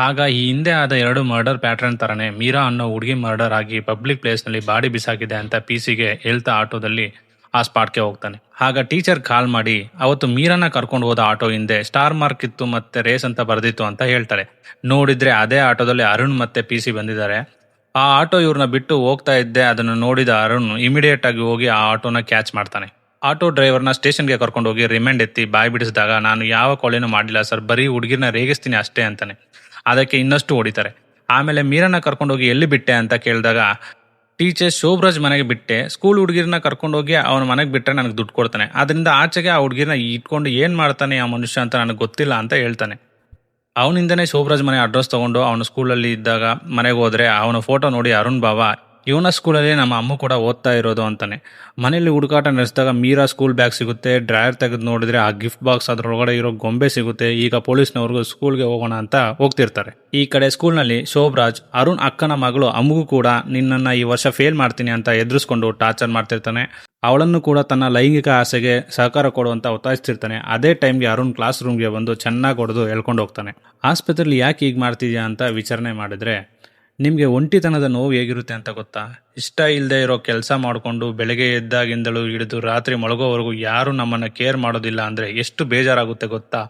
ಆಗ ಈ ಹಿಂದೆ ಆದ 2 ಮರ್ಡರ್ ಪ್ಯಾಟರ್ನ್ ತರನೇ ಮೀರಾ ಅನ್ನೋ ಹುಡುಗಿ ಮರ್ಡರ್ ಆಗಿ ಪಬ್ಲಿಕ್ ಪ್ಲೇಸ್ನಲ್ಲಿ ಬಾಡಿ ಬಿಸಾಕಿದೆ ಅಂತ PCಗೆ ಹೇಳ್ತಾ ಆಟೋದಲ್ಲಿ ಆ ಸ್ಪಾಟ್ಗೆ ಹೋಗ್ತಾನೆ. ಆಗ ಟೀಚರ್ ಕಾಲ್ ಮಾಡಿ ಅವತ್ತು ಮೀರಾನ ಕರ್ಕೊಂಡು ಹೋದ ಆಟೋ ಹಿಂದೆ ಸ್ಟಾರ್ ಮಾರ್ಕ್ ಇತ್ತು ಮತ್ತೆ ರೇಸ್ ಅಂತ ಬರ್ದಿತ್ತು ಅಂತ ಹೇಳ್ತಾರೆ. ನೋಡಿದ್ರೆ ಅದೇ ಆಟೋದಲ್ಲಿ ಅರುಣ್ ಮತ್ತೆ PC ಬಂದಿದ್ದಾರೆ. ಆ ಆಟೋ ಇವ್ರನ್ನ ಬಿಟ್ಟು ಹೋಗ್ತಾ ಇದ್ದೆ. ಅದನ್ನು ನೋಡಿದ ಅರುಣ್ ಇಮಿಡಿಯೇಟ್ ಆಗಿ ಹೋಗಿ ಆ ಆಟೋನ ಕ್ಯಾಚ್ ಮಾಡ್ತಾನೆ. ಆಟೋ ಡ್ರೈವರ್ನ ಸ್ಟೇಷನ್ಗೆ ಕರ್ಕೊಂಡು ಹೋಗಿ ರಿಮ್ಯಾಂಡ್ ಎತ್ತಿ ಬಾಯಿ ಬಿಡಿಸಿದಾಗ, ನಾನು ಯಾವ ಕೊಲೆನೂ ಮಾಡಿಲ್ಲ ಸರ್, ಬರೀ ಹುಡುಗಿರ್ನ ರೇಗಿಸ್ತೀನಿ ಅಷ್ಟೇ ಅಂತಾನೆ. ಅದಕ್ಕೆ ಇನ್ನಷ್ಟು ಹೊಡಿತಾರೆ. ಆಮೇಲೆ ಮೀರನ್ನ ಕರ್ಕೊಂಡೋಗಿ ಎಲ್ಲಿ ಬಿಟ್ಟೆ ಅಂತ ಕೇಳಿದಾಗ ಟೀಚರ್ ಶೋಭರಾಜ್ ಮನೆಗೆ ಬಿಟ್ಟೆ ಸ್ಕೂಲ್ ಹುಡುಗಿರನ್ನ ಕರ್ಕೊಂಡೋಗಿ ಅವನ ಮನೆಗೆ ಬಿಟ್ಟರೆ ನನಗೆ ದುಡ್ಡು ಕೊಡ್ತಾನೆ, ಅದರಿಂದ ಆಚೆಗೆ ಆ ಹುಡುಗಿರನ್ನ ಇಟ್ಕೊಂಡು ಏನು ಮಾಡ್ತಾನೆ ಆ ಮನುಷ್ಯ ಅಂತ ನನಗೆ ಗೊತ್ತಿಲ್ಲ ಅಂತ ಹೇಳ್ತಾನೆ. ಅವನಿಂದನೇ ಶೋಭರಾಜ್ ಮನೆ ಅಡ್ರೆಸ್ ತೊಗೊಂಡು ಅವನು ಸ್ಕೂಲಲ್ಲಿ ಇದ್ದಾಗ ಮನೆಗೆ ಹೋದರೆ ಅವನ ಫೋಟೋ ನೋಡಿ ಅರುಣ್ ಬಾವ ಇವನ ಸ್ಕೂಲಲ್ಲಿ ನಮ್ಮ ಅಮ್ಮ ಕೂಡ ಓದ್ತಾ ಇರೋದು ಅಂತಾನೆ. ಮನೇಲಿ ಹುಡುಕಾಟ ನಡೆಸಿದಾಗ ಮೀರಾ ಸ್ಕೂಲ್ ಬ್ಯಾಗ್ ಸಿಗುತ್ತೆ, ಡ್ರಾಯರ್ ತೆಗೆದು ನೋಡಿದ್ರೆ ಆ ಗಿಫ್ಟ್ ಬಾಕ್ಸ್ ಅದರೊಳಗಡೆ ಇರೋ ಗೊಂಬೆ ಸಿಗುತ್ತೆ. ಈಗ ಪೊಲೀಸ್ನವ್ರಿಗೂ ಸ್ಕೂಲ್ಗೆ ಹೋಗೋಣ ಅಂತ ಹೋಗ್ತಿರ್ತಾರೆ. ಈ ಕಡೆ ಸ್ಕೂಲ್ನಲ್ಲಿ ಶೋಭರಾಜ್ ಅರುಣ್ ಅಕ್ಕನ ಮಗಳು ಅಮ್ಮಗೂ ಕೂಡ ನಿನ್ನನ್ನು ಈ ವರ್ಷ ಫೇಲ್ ಮಾಡ್ತೀನಿ ಅಂತ ಎದುರಿಸ್ಕೊಂಡು ಟಾರ್ಚರ್ ಮಾಡ್ತಿರ್ತಾನೆ. ಅವಳನ್ನು ಕೂಡ ತನ್ನ ಲೈಂಗಿಕ ಆಸೆಗೆ ಸಹಕಾರ ಕೊಡುವಂತ ಒತ್ತಾಯಿಸ್ತಿರ್ತಾನೆ. ಅದೇ ಟೈಮ್ಗೆ ಅರುಣ್ ಕ್ಲಾಸ್ ರೂಮ್ಗೆ ಬಂದು ಚೆನ್ನಾಗಿ ಹೊಡೆದು ಎಳ್ಕೊಂಡು ಹೋಗ್ತಾನೆ. ಆಸ್ಪತ್ರೆಯಲ್ಲಿ ಯಾಕೆ ಹೀಗೆ ಮಾಡ್ತಿದ್ಯಾ ಅಂತ ವಿಚಾರಣೆ ಮಾಡಿದ್ರೆ, ನಿಮಗೆ ಒಂಟಿತನದ ನೋವು ಹೇಗಿರುತ್ತೆ ಅಂತ ಗೊತ್ತಾ? ಇಷ್ಟ ಇಲ್ಲದೆ ಇರೋ ಕೆಲಸ ಮಾಡಿಕೊಂಡು ಬೆಳಗ್ಗೆ ಎದ್ದಾಗಿಂದಲೂ ಹಿಡಿದು ರಾತ್ರಿ ಮಲಗೋವರೆಗೂ ಯಾರು ನಮ್ಮನ್ನು ಕೇರ್ ಮಾಡೋದಿಲ್ಲ ಅಂದರೆ ಎಷ್ಟು ಬೇಜಾರಾಗುತ್ತೆ ಗೊತ್ತಾ?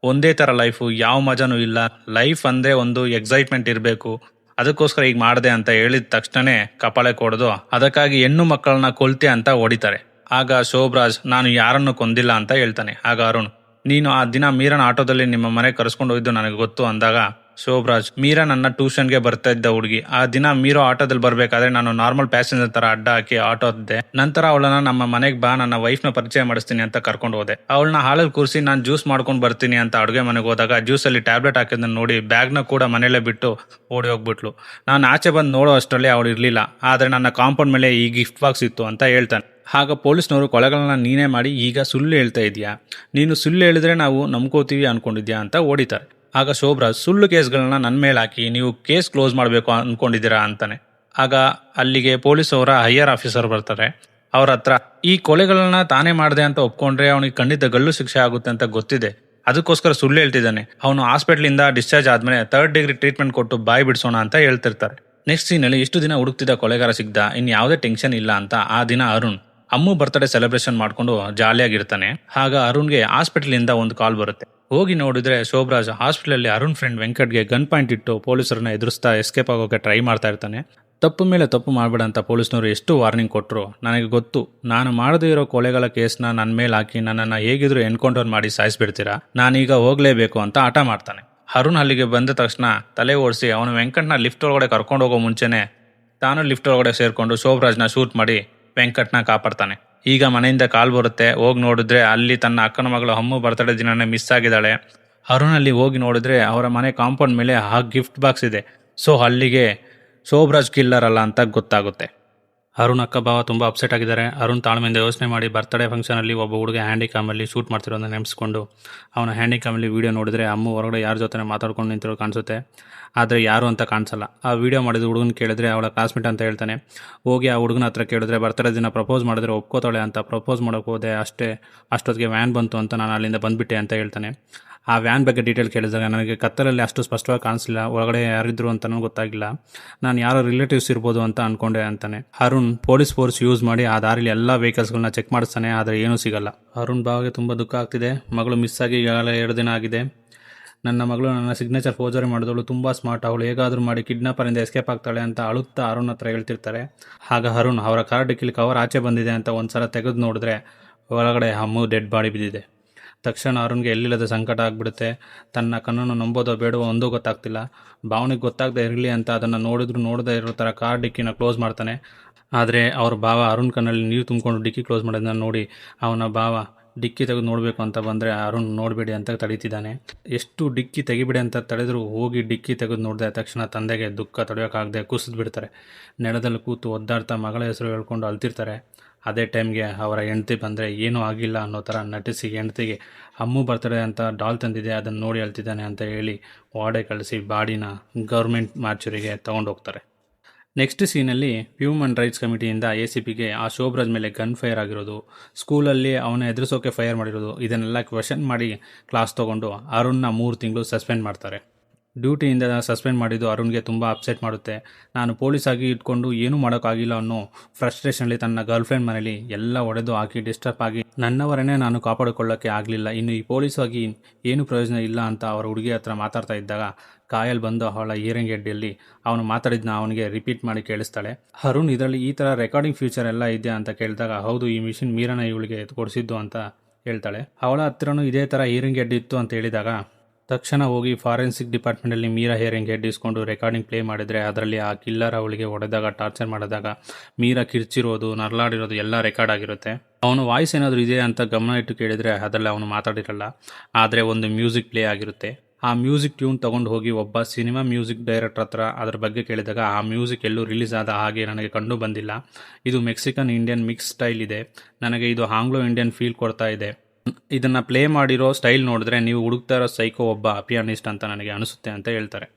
ಒಂದೇ ಥರ ಲೈಫು, ಯಾವ ಮಜಾನೂ ಇಲ್ಲ. ಲೈಫ್ ಅಂದೇ ಒಂದು ಎಕ್ಸೈಟ್ಮೆಂಟ್ ಇರಬೇಕು, ಅದಕ್ಕೋಸ್ಕರ ಈಗ ಮಾಡಿದೆ ಅಂತ ಹೇಳಿದ ತಕ್ಷಣನೇ ಕಪಾಳೆ ಕೊಡೋದು, ಅದಕ್ಕಾಗಿ ಹೆಣ್ಣು ಮಕ್ಕಳನ್ನ ಕೊಲ್ತೆ ಅಂತ ಹೊಡಿತಾರೆ. ಆಗ ಶೋಭರಾಜ್ ನಾನು ಯಾರನ್ನು ಕೊಂದಿಲ್ಲ ಅಂತ ಹೇಳ್ತಾನೆ. ಆಗ ಅರುಣ್, ನೀನು ಆ ದಿನ ಮೀರನ ಆಟೋದಲ್ಲಿ ನಿಮ್ಮ ಮನೆಗೆ ಕರೆಸ್ಕೊಂಡು ಹೋಗಿದ್ದು ನನಗೆ ಗೊತ್ತು ಅಂದಾಗ ಶೋಭರಾಜ್, ಮೀರಾ ನನ್ನ ಟ್ಯೂಷನ್ಗೆ ಬರ್ತಾ ಇದ್ದ ಹುಡುಗಿ. ಆ ದಿನ ಮೀರೋ ಆಟೋದಲ್ಲಿ ಬರಬೇಕಾದ್ರೆ ನಾನು ನಾರ್ಮಲ್ ಪ್ಯಾಸೆಂಜರ್ ತರ ಅಡ್ಡ ಹಾಕಿ ಆಟೋ ಹತ್ತಿದೆ. ನಂತರ ಅವಳನ್ನ ನಮ್ಮ ಮನೆಗೆ ಬಾ, ನನ್ನ ವೈಫ್ನ ಪರಿಚಯ ಮಾಡಿಸ್ತೀನಿ ಅಂತ ಕರ್ಕೊಂಡು ಹೋದೆ. ಅವಳನ್ನ ಹಾಲಲ್ಲಿ ಕೂರಿಸಿ ನಾನು ಜ್ಯೂಸ್ ಮಾಡ್ಕೊಂಡು ಬರ್ತೀನಿ ಅಂತ ಅಡುಗೆ ಮನೆಗೆ ಹೋದಾಗ ಜ್ಯೂಸಲ್ಲಿ ಟ್ಯಾಬ್ಲೆಟ್ ಹಾಕಿದ್ದನ್ನು ನೋಡಿ ಬ್ಯಾಗ್ನ ಕೂಡ ಮನೆಯಲ್ಲೇ ಬಿಟ್ಟು ಓಡಿ ಹೋಗ್ಬಿಟ್ಲು. ನಾನು ಆಚೆ ಬಂದು ನೋಡೋ ಅಷ್ಟರಲ್ಲಿ ಅವಳು ಇರಲಿಲ್ಲ, ಆದರೆ ನನ್ನ ಕಾಂಪೌಂಡ್ ಮೇಲೆ ಈ ಗಿಫ್ಟ್ ಬಾಕ್ಸ್ ಇತ್ತು ಅಂತ ಹೇಳ್ತಾನೆ. ಆಗ ಪೊಲೀಸ್ನವರು ಕೊಲೆಗಳನ್ನ ನೀನೇ ಮಾಡಿ ಈಗ ಸುಳ್ಳು ಹೇಳ್ತಾ ಇದೆಯಾ, ನೀನು ಸುಳ್ಳು ಹೇಳಿದ್ರೆ ನಾವು ನಂಬ್ಕೋತೀವಿ ಅನ್ಕೊಂಡಿದ್ಯಾ ಅಂತ ಓಡಿತಾರೆ. ಆಗ ಶೋಭರಾಜ್, ಸುಳ್ಳು ಕೇಸ್ಗಳನ್ನ ನನ್ನ ಮೇಲೆ ಹಾಕಿ ನೀವು ಕೇಸ್ ಕ್ಲೋಸ್ ಮಾಡಬೇಕು ಅಂದ್ಕೊಂಡಿದ್ದೀರಾ ಅಂತಾನೆ. ಆಗ ಅಲ್ಲಿಗೆ ಪೊಲೀಸ್ ಅವರ ಹೈಯರ್ ಆಫೀಸರ್ ಬರ್ತಾರೆ. ಅವ್ರ ಹತ್ರ ಈ ಕೊಲೆಗಳನ್ನ ತಾನೇ ಮಾಡಿದೆ ಅಂತ ಒಪ್ಕೊಂಡ್ರೆ ಅವನಿಗೆ ಖಂಡಿತ ಗಲ್ಲು ಶಿಕ್ಷೆ ಆಗುತ್ತೆ ಅಂತ ಗೊತ್ತಿದೆ, ಅದಕ್ಕೋಸ್ಕರ ಸುಳ್ಳು ಹೇಳ್ತಿದ್ದಾನೆ. ಅವನು ಹಾಸ್ಪಿಟ್ಲಿಂದ ಡಿಸ್ಚಾರ್ಜ್ ಆದ್ಮೇಲೆ 3rd ಡಿಗ್ರಿ ಟ್ರೀಟ್ಮೆಂಟ್ ಕೊಟ್ಟು ಬಾಯಿ ಬಿಡಿಸೋಣ ಅಂತ ಹೇಳ್ತಿರ್ತಾರೆ. ನೆಕ್ಸ್ಟ್ ಸೀನಲ್ಲಿ ಇಷ್ಟು ದಿನ ಹುಡುಕ್ತಿದ್ದ ಕೊಲೆಗಾರ ಸಿಗ್ದ, ಇನ್ನು ಯಾವುದೇ ಟೆನ್ಷನ್ ಇಲ್ಲ ಅಂತ ಆ ದಿನ ಅರುಣ್ ಅಮ್ಮು ಬರ್ತ್ಡೇ ಸೆಲೆಬ್ರೇಷನ್ ಮಾಡ್ಕೊಂಡು ಜಾಲಿಯಾಗಿರ್ತಾನೆ. ಆಗ ಅರುಣ್ಗೆ ಹಾಸ್ಪಿಟಲಿಂದ ಒಂದು ಕಾಲ್ ಬರುತ್ತೆ. ಹೋಗಿ ನೋಡಿದ್ರೆ ಶೋಭರಾಜ್ ಹಾಸ್ಪಿಟಲಲ್ಲಿ ಅರುಣ್ ಫ್ರೆಂಡ್ ವೆಂಕಟ್ಗೆ ಗನ್ ಪಾಯಿಂಟ್ ಇಟ್ಟು ಪೊಲೀಸರನ್ನ ಎದುರಿಸ್ತಾ ಎಸ್ಕೇಪ್ ಆಗೋಕೆ ಟ್ರೈ ಮಾಡ್ತಾ ಇರ್ತಾನೆ. ತಪ್ಪು ಮೇಲೆ ತಪ್ಪು ಮಾಡಬೇಡ ಅಂತ ಪೊಲೀಸ್ನವರು ಎಷ್ಟು ವಾರ್ನಿಂಗ್ ಕೊಟ್ಟರು ನನಗೆ ಗೊತ್ತು, ನಾನು ಮಾಡದೇ ಇರೋ ಕೊಲೆಗಳ ಕೇಸ್ನ ನನ್ನ ಮೇಲೆ ಹಾಕಿ ನನ್ನನ್ನು ಹೇಗಿದ್ರು ಎನ್ಕೌಂಟರ್ ಮಾಡಿ ಸಾಯಿಸ್ಬಿಡ್ತೀರಾ, ನಾನೀಗ ಹೋಗಲೇಬೇಕು ಅಂತ ಆಟ ಮಾಡ್ತಾನೆ. ಅರುಣ್ ಅಲ್ಲಿಗೆ ಬಂದ ತಕ್ಷಣ ತಲೆ ಓಡಿಸಿ ಅವನು ವೆಂಕಟ್ನ ಲಿಫ್ಟ್ ಒಳಗಡೆ ಕರ್ಕೊಂಡು ಹೋಗೋ ಮುಂಚೆನೆ ತಾನು ಲಿಫ್ಟ್ ಒಳಗಡೆ ಸೇರಿಕೊಂಡು ಶೋಭರಾಜ್ನ ಶೂಟ್ ಮಾಡಿ ವೆಂಕಟ್ನ ಕಾಪಾಡ್ತಾನೆ. ಈಗ ಮನೆಯಿಂದ ಕಾಲ್ ಬರುತ್ತೆ. ಹೋಗಿ ನೋಡಿದ್ರೆ ಅಲ್ಲಿ ತನ್ನ ಅಕ್ಕನ ಮಗಳು ಅಮ್ಮು ಬರ್ತಡೇ ದಿನನೇ ಮಿಸ್ ಆಗಿದ್ದಾಳೆ. ಅರುಣ್ ಅಲ್ಲಿ ಹೋಗಿ ನೋಡಿದ್ರೆ ಅವರ ಮನೆ ಕಾಂಪೌಂಡ್ ಮೇಲೆ ಆ ಗಿಫ್ಟ್ ಬಾಕ್ಸ್ ಇದೆ. ಸೊ ಅಲ್ಲಿಗೆ ಶೋಭರಾಜ್ ಕಿಲ್ಲರ್ ಅಲ್ಲ ಅಂತ ಗೊತ್ತಾಗುತ್ತೆ. ಅರುಣ್ ಅಕ್ಕ ಭಾವ ತುಂಬ ಅಪ್ಸೆಟ್ ಆಗಿದ್ದಾರೆ. ಅರುಣ್ ತಾಳ್ಮೆಯಿಂದ ಯೋಚನೆ ಮಾಡಿ ಬರ್ತ್ಡೇ ಫಂಕ್ಷನಲ್ಲಿ ಒಬ್ಬ ಹುಡುಗ ಹ್ಯಾಂಡಿಕ್ಯಾಮಲ್ಲಿ ಶೂಟ್ ಮಾಡ್ತಿರೋದನ್ನ ನೆನೆಸ್ಕೊಂಡು ಅವನ ಹ್ಯಾಂಡಿಕ್ಯಾಮಲ್ಲಿ ವೀಡಿಯೋ ನೋಡಿದ್ರೆ ಅಮ್ಮು ಹೊರಗಡೆ ಯಾರ ಜೊತೆ ಮಾತಾಡ್ಕೊಂಡು ನಿಂತಿರೋ ಕಾಣಿಸುತ್ತೆ, ಆದರೆ ಯಾರು ಅಂತ ಕಾಣಿಸಲ್ಲ. ಆ ವಿಡಿಯೋ ಮಾಡಿದ ಹುಡುಗನ ಕೇಳಿದ್ರೆ ಅವಳ ಕ್ಲಾಸ್ಮೇಟ್ ಅಂತ ಹೇಳ್ತಾನೆ. ಹೋಗಿ ಆ ಹುಡುಗನ ಹತ್ರ ಕೇಳಿದ್ರೆ ಬರ್ತ್ಡೇ ದಿನ ಪ್ರಪೋಸ್ ಮಾಡಿದ್ರೆ ಒಪ್ಕೋತಾಳೆ ಅಂತ ಪ್ರಪೋಸ್ ಮಾಡೋಕೆ ಹೋದೆ, ಅಷ್ಟೊತ್ತಿಗೆ ವ್ಯಾನ್ ಬಂತು ಅಂತ ನಾನು ಅಲ್ಲಿಂದ ಬಂದುಬಿಟ್ಟೆ ಅಂತ ಹೇಳ್ತಾನೆ. ಆ ವ್ಯಾನ್ ಬಗ್ಗೆ ಡೀಟೇಲ್ ಕೇಳಿದಾಗ ನನಗೆ ಕತ್ತಲಲ್ಲಿ ಅಷ್ಟು ಸ್ಪಷ್ಟವಾಗಿ ಕಾಣಿಸಲಿಲ್ಲ, ಒಳಗಡೆ ಯಾರಿದ್ರು ಅಂತ ನನಗೆ ಗೊತ್ತಾಗಿಲ್ಲ, ನಾನು ಯಾರೋ ರಿಲೇಟಿವ್ಸ್ ಇರ್ಬೋದು ಅಂತ ಅಂದ್ಕೊಂಡೆ ಅಂತಾನೆ. ಅರುಣ್ ಪೊಲೀಸ್ ಫೋರ್ಸ್ ಯೂಸ್ ಮಾಡಿ ಆ ದಾರಿಲಿ ಎಲ್ಲ ವೆಹಿಕಲ್ಸ್ಗಳನ್ನ ಚೆಕ್ ಮಾಡಿಸ್ತಾನೆ, ಆದರೆ ಏನೂ ಸಿಗಲ್ಲ. ಅರುಣ್ ಭಾವಗೆ ತುಂಬ ದುಃಖ ಆಗ್ತಿದೆ. ಮಗಳು ಮಿಸ್ ಆಗಿ ಈಗಾಗಲೇ 2 ದಿನ ಆಗಿದೆ. ನನ್ನ ಮಗಳು ನನ್ನ ಸಿಗ್ನೇಚರ್ ಫೋರ್ಜರಿ ಮಾಡಿದವಳು ತುಂಬ ಸ್ಮಾರ್ಟ್, ಅವಳು ಹೇಗಾದರೂ ಮಾಡಿ ಕಿಡ್ನಾಪರಿಂದ ಎಸ್ಕೇಪ್ ಆಗ್ತಾಳೆ ಅಂತ ಅಳುತ್ತಾ ಅರುಣ್ ಹತ್ರ ಹೇಳ್ತಿರ್ತಾರೆ. ಆಗ ಅರುಣ್ ಅವರ ಕಾರ್ ಡಿಕ್ಕಿಲಿ ಕವರ್ ಆಚೆ ಬಂದಿದೆ ಅಂತ ಒಂದ್ಸಲ ತೆಗೆದು ನೋಡಿದ್ರೆ ಒಳಗಡೆ ಅಮ್ಮು ಡೆಡ್ ಬಾಡಿ ಬಿದ್ದಿದೆ. ತಕ್ಷಣ ಅರುಣ್ಗೆ ಎಲ್ಲಿಲ್ಲದ ಸಂಕಟ ಆಗಿಬಿಡುತ್ತೆ. ತನ್ನ ಕಣ್ಣನ್ನು ನಂಬೋದೋ ಬೇಡವೋ ಒಂದೂ ಗೊತ್ತಾಗ್ತಿಲ್ಲ. ಭಾವನಿಗೆ ಗೊತ್ತಾಗದೆ ಇರಲಿ ಅಂತ ಅದನ್ನು ನೋಡದೇ ಇರೋ ಥರ ಕಾರ್ ಡಿಕ್ಕಿನ ಕ್ಲೋಸ್ ಮಾಡ್ತಾನೆ. ಆದರೆ ಅವ್ರ ಭಾವ ಅರುಣ್ ಕಣ್ಣಲ್ಲಿ ನೀರು ತುಂಬಿಕೊಂಡು ಡಿಕ್ಕಿ ಕ್ಲೋಸ್ ಮಾಡೋದನ್ನ ನೋಡಿ ಅವನ ಭಾವ ಡಿಕ್ಕಿ ತೆಗೆದು ನೋಡಬೇಕು ಅಂತ ಬಂದರೆ ಅರುಣ್ ನೋಡಬೇಡಿ ಅಂತ ತಡೀತಿದ್ದಾನೆ. ಎಷ್ಟು ಡಿಕ್ಕಿ ತೆಗಿಬೇಡಿ ಅಂತ ತಡೆದರೂ ಹೋಗಿ ಡಿಕ್ಕಿ ತೆಗೆದು ನೋಡಿದೆ ತಕ್ಷಣ ತಂದೆಗೆ ದುಃಖ ತಡೆಯೋಕ್ಕಾಗದೆ ಕುಸಿದು ಬಿಡ್ತಾರೆ. ನೆಲದಲ್ಲಿ ಕೂತು ಒದ್ದಾಡ್ತಾ ಮಗಳ ಹೆಸರು ಹೇಳ್ಕೊಂಡು ಅಳ್ತಿರ್ತಾರೆ. ಅದೇ ಟೈಮ್ಗೆ ಅವರ ಹೆಂಡತಿ ಬಂದರೆ ಏನೂ ಆಗಿಲ್ಲ ಅನ್ನೋ ಥರ ನಟಿಸಿ ಹೆಂಡತಿಗೆ ಅಮ್ಮು ಬರ್ತಡೆ ಅಂತ ಡಾಲ್ ತಂದಿದೆ, ಅದನ್ನು ನೋಡಿ ಅಳ್ತಿದ್ದಾನೆ ಅಂತ ಹೇಳಿ ವಾರ್ಡೆ ಕಳಿಸಿ ಬಾಡಿನ ಗೌರ್ಮೆಂಟ್ ಮಾರ್ಚುರಿಗೆ ತೊಗೊಂಡೋಗ್ತಾರೆ. ನೆಕ್ಸ್ಟ್ ಸೀನಲ್ಲಿ ಹ್ಯೂಮನ್ ರೈಟ್ಸ್ ಕಮಿಟಿಯಿಂದ ACPಗೆ ಆ ಶೋಭರಾಜ್ ಮೇಲೆ ಗನ್ ಫೈರ್ ಆಗಿರೋದು, ಸ್ಕೂಲಲ್ಲಿ ಅವನ ಎದುರಿಸೋಕೆ ಫೈರ್ ಮಾಡಿರೋದು, ಇದನ್ನೆಲ್ಲ ಕ್ವೆಶನ್ ಮಾಡಿ ಕ್ಲಾಸ್ ತೊಗೊಂಡು ಅರುಣ್ನ 3 ತಿಂಗಳು ಸಸ್ಪೆಂಡ್ ಮಾಡ್ತಾರೆ. ಡ್ಯೂಟಿಯಿಂದ ಸಸ್ಪೆಂಡ್ ಮಾಡಿದ್ದು ಅರುಣ್ಗೆ ತುಂಬ ಅಪ್ಸೆಟ್ ಮಾಡುತ್ತೆ. ನಾನು ಪೊಲೀಸಾಗಿ ಇಟ್ಕೊಂಡು ಏನೂ ಮಾಡೋಕ್ಕಾಗಿಲ್ಲ ಅನ್ನೋ ಫ್ರಸ್ಟ್ರೇಷನಲ್ಲಿ ತನ್ನ ಗರ್ಲ್ಫ್ರೆಂಡ್ ಮನೇಲಿ ಎಲ್ಲ ಒಡೆದು ಹಾಕಿ ಡಿಸ್ಟರ್ಬ್ ಆಗಿ ನನ್ನವರನ್ನೇ ನಾನು ಕಾಪಾಡಿಕೊಳ್ಳೋಕ್ಕೆ ಆಗಲಿಲ್ಲ, ಇನ್ನು ಈ ಪೊಲೀಸಾಗಿ ಏನೂ ಪ್ರಯೋಜನ ಇಲ್ಲ ಅಂತ ಅವರ ಹುಡುಗಿ ಹತ್ರ ಮಾತಾಡ್ತಾ ಇದ್ದಾಗ ಕಾಯಲ್ಲಿ ಬಂದು ಅವಳ ಹಿಯರಿಂಗ್ ಹೆಡ್ಡಲ್ಲಿ ಅವನು ಮಾತಾಡಿದ್ನ ಅವನಿಗೆ ರಿಪೀಟ್ ಮಾಡಿ ಕೇಳಿಸ್ತಾಳೆ. ಅರುಣ್ ಇದರಲ್ಲಿ ಈ ಥರ ರೆಕಾರ್ಡಿಂಗ್ ಫ್ಯೂಚರ್ ಎಲ್ಲ ಇದೆಯಾ ಅಂತ ಕೇಳಿದಾಗ ಹೌದು, ಈ ಮಿಷಿನ್ ಮೀರನ ಇವಳಿಗೆ ಕೊಡಿಸಿದ್ದು ಅಂತ ಹೇಳ್ತಾಳೆ. ಅವಳ ಹತ್ರನೂ ಇದೇ ಥರ ಹಿಯರಿಂಗ್ ಹೆಡ್ ಇತ್ತು ಅಂತ ಹೇಳಿದಾಗ ತಕ್ಷಣ ಹೋಗಿ ಫಾರೆನ್ಸಿಕ್ ಡಿಪಾರ್ಟ್ಮೆಂಟಲ್ಲಿ ಮೀರಾ ಹಿಯರಿಂಗ್ ಹೆಡ್ ಇಸ್ಕೊಂಡು ರೆಕಾರ್ಡಿಂಗ್ ಪ್ಲೇ ಮಾಡಿದರೆ ಅದರಲ್ಲಿ ಆ ಕಿಲ್ಲರ್ ಅವಳಿಗೆ ಹೊಡೆದಾಗ ಟಾರ್ಚರ್ ಮಾಡಿದಾಗ ಮೀರಾ ಕಿರ್ಚಿರೋದು ನರಳಾಡಿರೋದು ಎಲ್ಲ ರೆಕಾರ್ಡ್ ಆಗಿರುತ್ತೆ. ಅವನು ವಾಯ್ಸ್ ಏನಾದರೂ ಇದೆ ಅಂತ ಗಮನ ಇಟ್ಟು ಕೇಳಿದರೆ ಅದರಲ್ಲಿ ಅವನು ಮಾತಾಡಿರಲ್ಲ, ಆದರೆ ಒಂದು ಮ್ಯೂಸಿಕ್ ಪ್ಲೇ ಆಗಿರುತ್ತೆ. ಆ ಮ್ಯೂಸಿಕ್ ಟ್ಯೂನ್ ತೊಗೊಂಡು ಹೋಗಿ ಒಬ್ಬ ಸಿನಿಮಾ ಮ್ಯೂಸಿಕ್ ಡೈರೆಕ್ಟರ್ ಹತ್ರ ಅದ್ರ ಬಗ್ಗೆ ಕೇಳಿದಾಗ ಆ ಮ್ಯೂಸಿಕ್ ಎಲ್ಲೂ ರಿಲೀಸ್ ಆದ ಹಾಗೆ ನನಗೆ ಕಂಡು ಬಂದಿಲ್ಲ, ಇದು ಮೆಕ್ಸಿಕನ್ ಇಂಡಿಯನ್ ಮಿಕ್ಸ್ ಸ್ಟೈಲ್ ಇದೆ, ನನಗೆ ಇದು ಆಂಗ್ಲೋ ಇಂಡಿಯನ್ ಫೀಲ್ ಕೊಡ್ತಾ ಇದೆ, ಇದನ್ನು ಪ್ಲೇ ಮಾಡಿರೋ ಸ್ಟೈಲ್ ನೋಡಿದ್ರೆ ನೀವು ಹುಡುಕ್ತಾ ಇರೋ ಸೈಕೋ ಒಬ್ಬ ಪಿಯಾನಿಸ್ಟ್ ಅಂತ ನನಗೆ ಅನಿಸುತ್ತೆ ಅಂತ ಹೇಳ್ತಾರೆ.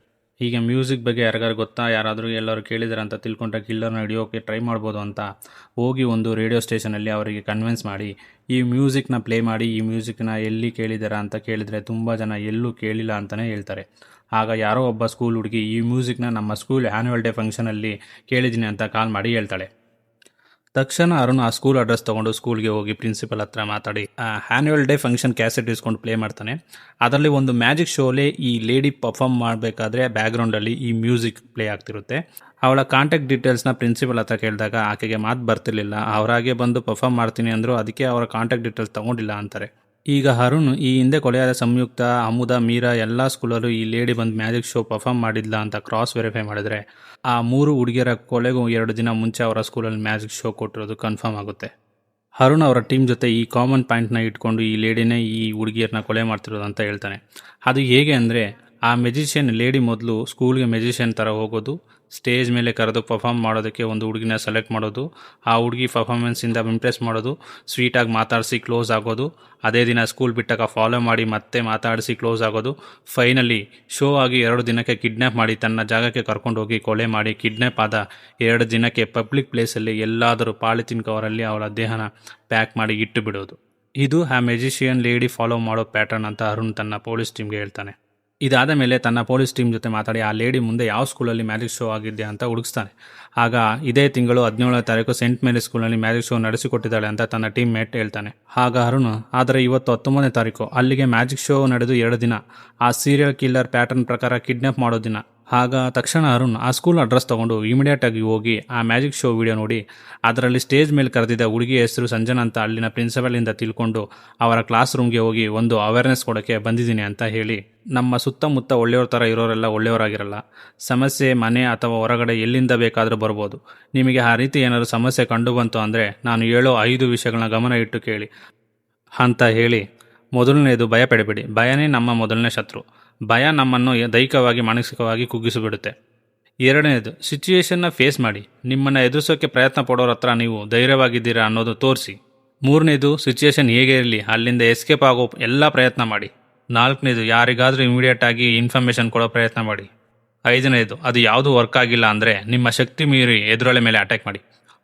ಹೀಗೆ ಮ್ಯೂಸಿಕ್ ಬಗ್ಗೆ ಯಾರಿಗಾರು ಗೊತ್ತಾ, ಯಾರಾದರೂ ಎಲ್ಲರೂ ಕೇಳಿದಾರೆ ಅಂತ ತಿಳ್ಕೊಂಡ್ರೆ ಕಿಲ್ಲರ್ನ ಹಿಡಿಯೋಕೆ ಟ್ರೈ ಮಾಡ್ಬೋದು ಅಂತ ಹೋಗಿ ಒಂದು ರೇಡಿಯೋ ಸ್ಟೇಷನಲ್ಲಿ ಅವರಿಗೆ ಕನ್ವಿನ್ಸ್ ಮಾಡಿ ಈ ಮ್ಯೂಸಿಕ್ನ ಪ್ಲೇ ಮಾಡಿ, ಈ ಮ್ಯೂಸಿಕ್ನ ಎಲ್ಲಿ ಕೇಳಿದಾರ ಅಂತ ಕೇಳಿದರೆ ತುಂಬ ಜನ ಎಲ್ಲೂ ಕೇಳಿಲ್ಲ ಅಂತಲೇ ಹೇಳ್ತಾರೆ. ಆಗ ಯಾರೋ ಒಬ್ಬ ಸ್ಕೂಲ್ ಹುಡುಗಿ ಈ ಮ್ಯೂಸಿಕ್ನ ನಮ್ಮ ಸ್ಕೂಲ್ ಆ್ಯನ್ಯುವಲ್ ಡೇ ಫಂಕ್ಷನಲ್ಲಿ ಕೇಳಿದ್ದೀನಿ ಅಂತ ಕಾಲ್ ಮಾಡಿ ಹೇಳ್ತಾಳೆ. ತಕ್ಷಣ ಅರುಣ್ ಆ ಸ್ಕೂಲ್ ಅಡ್ರೆಸ್ ತೊಗೊಂಡು ಸ್ಕೂಲ್ಗೆ ಹೋಗಿ ಪ್ರಿನ್ಸಿಪಲ್ ಹತ್ರ ಮಾತಾಡಿ ಆ್ಯನ್ಯುವಲ್ ಡೇ ಫಂಕ್ಷನ್ ಕ್ಯಾಸೆಟ್ ಇಸ್ಕೊಂಡು ಪ್ಲೇ ಮಾಡ್ತಾನೆ. ಅದರಲ್ಲಿ ಒಂದು ಮ್ಯಾಜಿಕ್ ಶೋಲಿ ಈ ಲೇಡಿ ಪರ್ಫಾರ್ಮ್ ಮಾಡಬೇಕಾದ್ರೆ ಬ್ಯಾಕ್ಗ್ರೌಂಡಲ್ಲಿ ಈ ಮ್ಯೂಸಿಕ್ ಪ್ಲೇ ಆಗ್ತಿರುತ್ತೆ. ಅವಳ ಕಾಂಟ್ಯಾಕ್ಟ್ ಡೀಟೇಲ್ಸ್ನ ಪ್ರಿನ್ಸಿಪಲ್ ಹತ್ರ ಕೇಳಿದಾಗ ಆಕೆಗೆ ಮಾತು ಬರ್ತಿರ್ಲಿಲ್ಲ, ಅವರಾಗೆ ಬಂದು ಪರ್ಫಾರ್ಮ್ ಮಾಡ್ತೀನಿ ಅಂದರು, ಅದಕ್ಕೆ ಅವರ ಕಾಂಟ್ಯಾಕ್ಟ್ ಡೀಟೇಲ್ಸ್ ತೊಗೊಂಡಿಲ್ಲ ಅಂತಾರೆ. ಈಗ ಅರುಣ್ ಈ ಹಿಂದೆ ಕೊಲೆಯಾದ ಸಂಯುಕ್ತ, ಅಮುದಾ, ಮೀರಾ ಎಲ್ಲ ಸ್ಕೂಲಲ್ಲೂ ಈ ಲೇಡಿ ಬಂದು ಮ್ಯಾಜಿಕ್ ಶೋ ಪರ್ಫಾರ್ಮ್ ಮಾಡಿದ್ಲ ಅಂತ ಕ್ರಾಸ್ ವೆರಿಫೈ ಮಾಡಿದ್ರೆ ಆ 3 ಹುಡುಗಿಯರ ಕೊಲೆಗೂ 2 ದಿನ ಮುಂಚೆ ಅವರ ಸ್ಕೂಲಲ್ಲಿ ಮ್ಯಾಜಿಕ್ ಶೋ ಕೊಟ್ಟಿರೋದು ಕನ್ಫರ್ಮ್ ಆಗುತ್ತೆ. ಅರುಣ್ ಅವರ ಟೀಮ್ ಜೊತೆ ಈ ಕಾಮನ್ ಪಾಯಿಂಟ್ನ ಇಟ್ಕೊಂಡು ಈ ಲೇಡಿನೇ ಈ ಹುಡುಗಿಯರನ್ನ ಕೊಲೆ ಮಾಡ್ತಿರೋದು ಅಂತ ಹೇಳ್ತಾನೆ. ಅದು ಹೇಗೆ ಅಂದರೆ, ಆ ಮೆಜಿಷಿಯನ್ ಲೇಡಿ ಮೊದಲು ಸ್ಕೂಲ್ಗೆ ಮೆಜಿಷಿಯನ್ ಥರ ಹೋಗೋದು, ಸ್ಟೇಜ್ ಮೇಲೆ ಕರೆದು ಪರ್ಫಾರ್ಮ್ ಮಾಡೋದಕ್ಕೆ ಒಂದು ಹುಡುಗಿನ ಸೆಲೆಕ್ಟ್ ಮಾಡೋದು, ಆ ಹುಡುಗಿ ಪರ್ಫಾರ್ಮೆನ್ಸಿಂದ ಇಂಪ್ರೆಸ್ ಮಾಡೋದು, ಸ್ವೀಟಾಗಿ ಮಾತಾಡಿಸಿ ಕ್ಲೋಸ್ ಆಗೋದು, ಅದೇ ದಿನ ಸ್ಕೂಲ್ ಬಿಟ್ಟಾಗ ಫಾಲೋ ಮಾಡಿ ಮತ್ತೆ ಮಾತಾಡಿಸಿ ಕ್ಲೋಸ್ ಆಗೋದು, ಫೈನಲಿ ಶೋ ಆಗಿ 2 ದಿನಕ್ಕೆ ಕಿಡ್ನ್ಯಾಪ್ ಮಾಡಿ ತನ್ನ ಜಾಗಕ್ಕೆ ಕರ್ಕೊಂಡು ಹೋಗಿ ಕೊಲೆ ಮಾಡಿ ಕಿಡ್ನ್ಯಾಪ್ ಆದ 2 ದಿನಕ್ಕೆ ಪಬ್ಲಿಕ್ ಪ್ಲೇಸಲ್ಲಿ ಎಲ್ಲಾದರೂ ಪಾಲಿಥಿನ್ ಕವರಲ್ಲಿ ಅವಳ ದೇಹನ ಪ್ಯಾಕ್ ಮಾಡಿ ಇಟ್ಟು ಬಿಡೋದು. ಇದು ಆ ಮೆಜಿಷಿಯನ್ ಲೇಡಿ ಫಾಲೋ ಮಾಡೋ ಪ್ಯಾಟರ್ನ್ ಅಂತ ಅರುಣ್ ತನ್ನ ಪೊಲೀಸ್ ಟೀಮ್ಗೆ ಹೇಳ್ತಾನೆ. ಇದಾದ ಮೇಲೆ ತನ್ನ ಪೊಲೀಸ್ ಟೀಮ್ ಜೊತೆ ಮಾತಾಡಿ ಆ ಲೇಡಿ ಮುಂದೆ ಯಾವ ಸ್ಕೂಲಲ್ಲಿ ಮ್ಯಾಜಿಕ್ ಶೋ ಆಗಿದ್ದೆ ಅಂತ ಹುಡುಕ್ತಾನೆ. ಆಗ ಇದೇ ತಿಂಗಳು 17ನೇ ತಾರೀಕು ಸೆಂಟ್ ಮೇರಿ ಸ್ಕೂಲ್ನಲ್ಲಿ ಮ್ಯಾಜಿಕ್ ಶೋ ನಡೆಸಿಕೊಟ್ಟಿದ್ದಾಳೆ ಅಂತ ತನ್ನ ಟೀಮ್ ಮೇಟ್ ಹೇಳ್ತಾನೆ. ಆಗ ಅರುಣ್, ಆದರೆ ಇವತ್ತು 19ನೇ ತಾರೀಕು, ಅಲ್ಲಿಗೆ ಮ್ಯಾಜಿಕ್ ಶೋ ನಡೆದು 2 ದಿನ, ಆ ಸೀರಿಯಲ್ ಕಿಲ್ಲರ್ ಪ್ಯಾಟರ್ನ್ ಪ್ರಕಾರ ಕಿಡ್ನ್ಯಾಪ್ ಮಾಡೋ ದಿನ. ಆಗ ತಕ್ಷಣ ಅರುಣ್ ಆ ಸ್ಕೂಲ್ ಅಡ್ರೆಸ್ ತೊಗೊಂಡು ಇಮಿಡಿಯೇಟಾಗಿ ಹೋಗಿ ಆ ಮ್ಯಾಜಿಕ್ ಶೋ ವಿಡಿಯೋ ನೋಡಿ ಅದರಲ್ಲಿ ಸ್ಟೇಜ್ ಮೇಲೆ ಕರೆದಿದ್ದ ಹುಡುಗಿ ಹೆಸರು ಸಂಜನಾ ಅಂತ ಅಲ್ಲಿನ ಪ್ರಿನ್ಸಿಪಲಿಂದ ತಿಳ್ಕೊಂಡು ಅವರ ಕ್ಲಾಸ್ ರೂಮ್ಗೆ ಹೋಗಿ ಒಂದು ಅವೇರ್ನೆಸ್ ಕೊಡೋಕ್ಕೆ ಬಂದಿದ್ದೀನಿ ಅಂತ ಹೇಳಿ, ನಮ್ಮ ಸುತ್ತಮುತ್ತ ಒಳ್ಳೆಯವ್ರ ಥರ ಇರೋರೆಲ್ಲ ಒಳ್ಳೆಯವರಾಗಿರಲ್ಲ, ಸಮಸ್ಯೆ ಮನೆ ಅಥವಾ ಹೊರಗಡೆ ಎಲ್ಲಿಂದ ಬೇಕಾದರೂ ಬರ್ಬೋದು, ನಿಮಗೆ ಆ ರೀತಿ ಏನಾದರೂ ಸಮಸ್ಯೆ ಕಂಡು ಬಂತು ಅಂದರೆ ನಾನು ಹೇಳೋ 5 ವಿಷಯಗಳನ್ನ ಗಮನ ಇಟ್ಟು ಕೇಳಿ ಅಂತ ಹೇಳಿ, ಮೊದಲನೇದು ಭಯ ಪಡಬೇಡಿ, ಭಯನೇ ನಮ್ಮ ಮೊದಲನೇ ಶತ್ರು, ಭಯ ನಮ್ಮನ್ನು ದೈಹಿಕವಾಗಿ ಮಾನಸಿಕವಾಗಿ ಕುಗ್ಗಿಸಿಬಿಡುತ್ತೆ. 2ನೇದು ಸಿಚುಯೇಷನ್ನ ಫೇಸ್ ಮಾಡಿ, ನಿಮ್ಮನ್ನು ಎದುರಿಸೋಕ್ಕೆ ಪ್ರಯತ್ನ ಪಡೋರ ಹತ್ರ ನೀವು ಧೈರ್ಯವಾಗಿದ್ದೀರಾ ಅನ್ನೋದು ತೋರಿಸಿ. 3ನೇದು ಸಿಚುಯೇಷನ್ ಹೇಗೆ ಇರಲಿ ಅಲ್ಲಿಂದ ಎಸ್ಕೇಪ್ ಆಗೋ ಎಲ್ಲ ಪ್ರಯತ್ನ ಮಾಡಿ. 4ನೇದು ಯಾರಿಗಾದರೂ ಇಮಿಡಿಯೇಟಾಗಿ ಇನ್ಫಾರ್ಮೇಷನ್ ಕೊಡೋ ಪ್ರಯತ್ನ ಮಾಡಿ. 5ನೇದು ಅದು ಯಾವುದೂ ವರ್ಕ್ ಆಗಿಲ್ಲ ಅಂದರೆ ನಿಮ್ಮ ಶಕ್ತಿ ಮೀರಿ ಎದುರೊಳೆ ಮೇಲೆ ಅಟ್ಯಾಕ್ ಮಾಡಿ,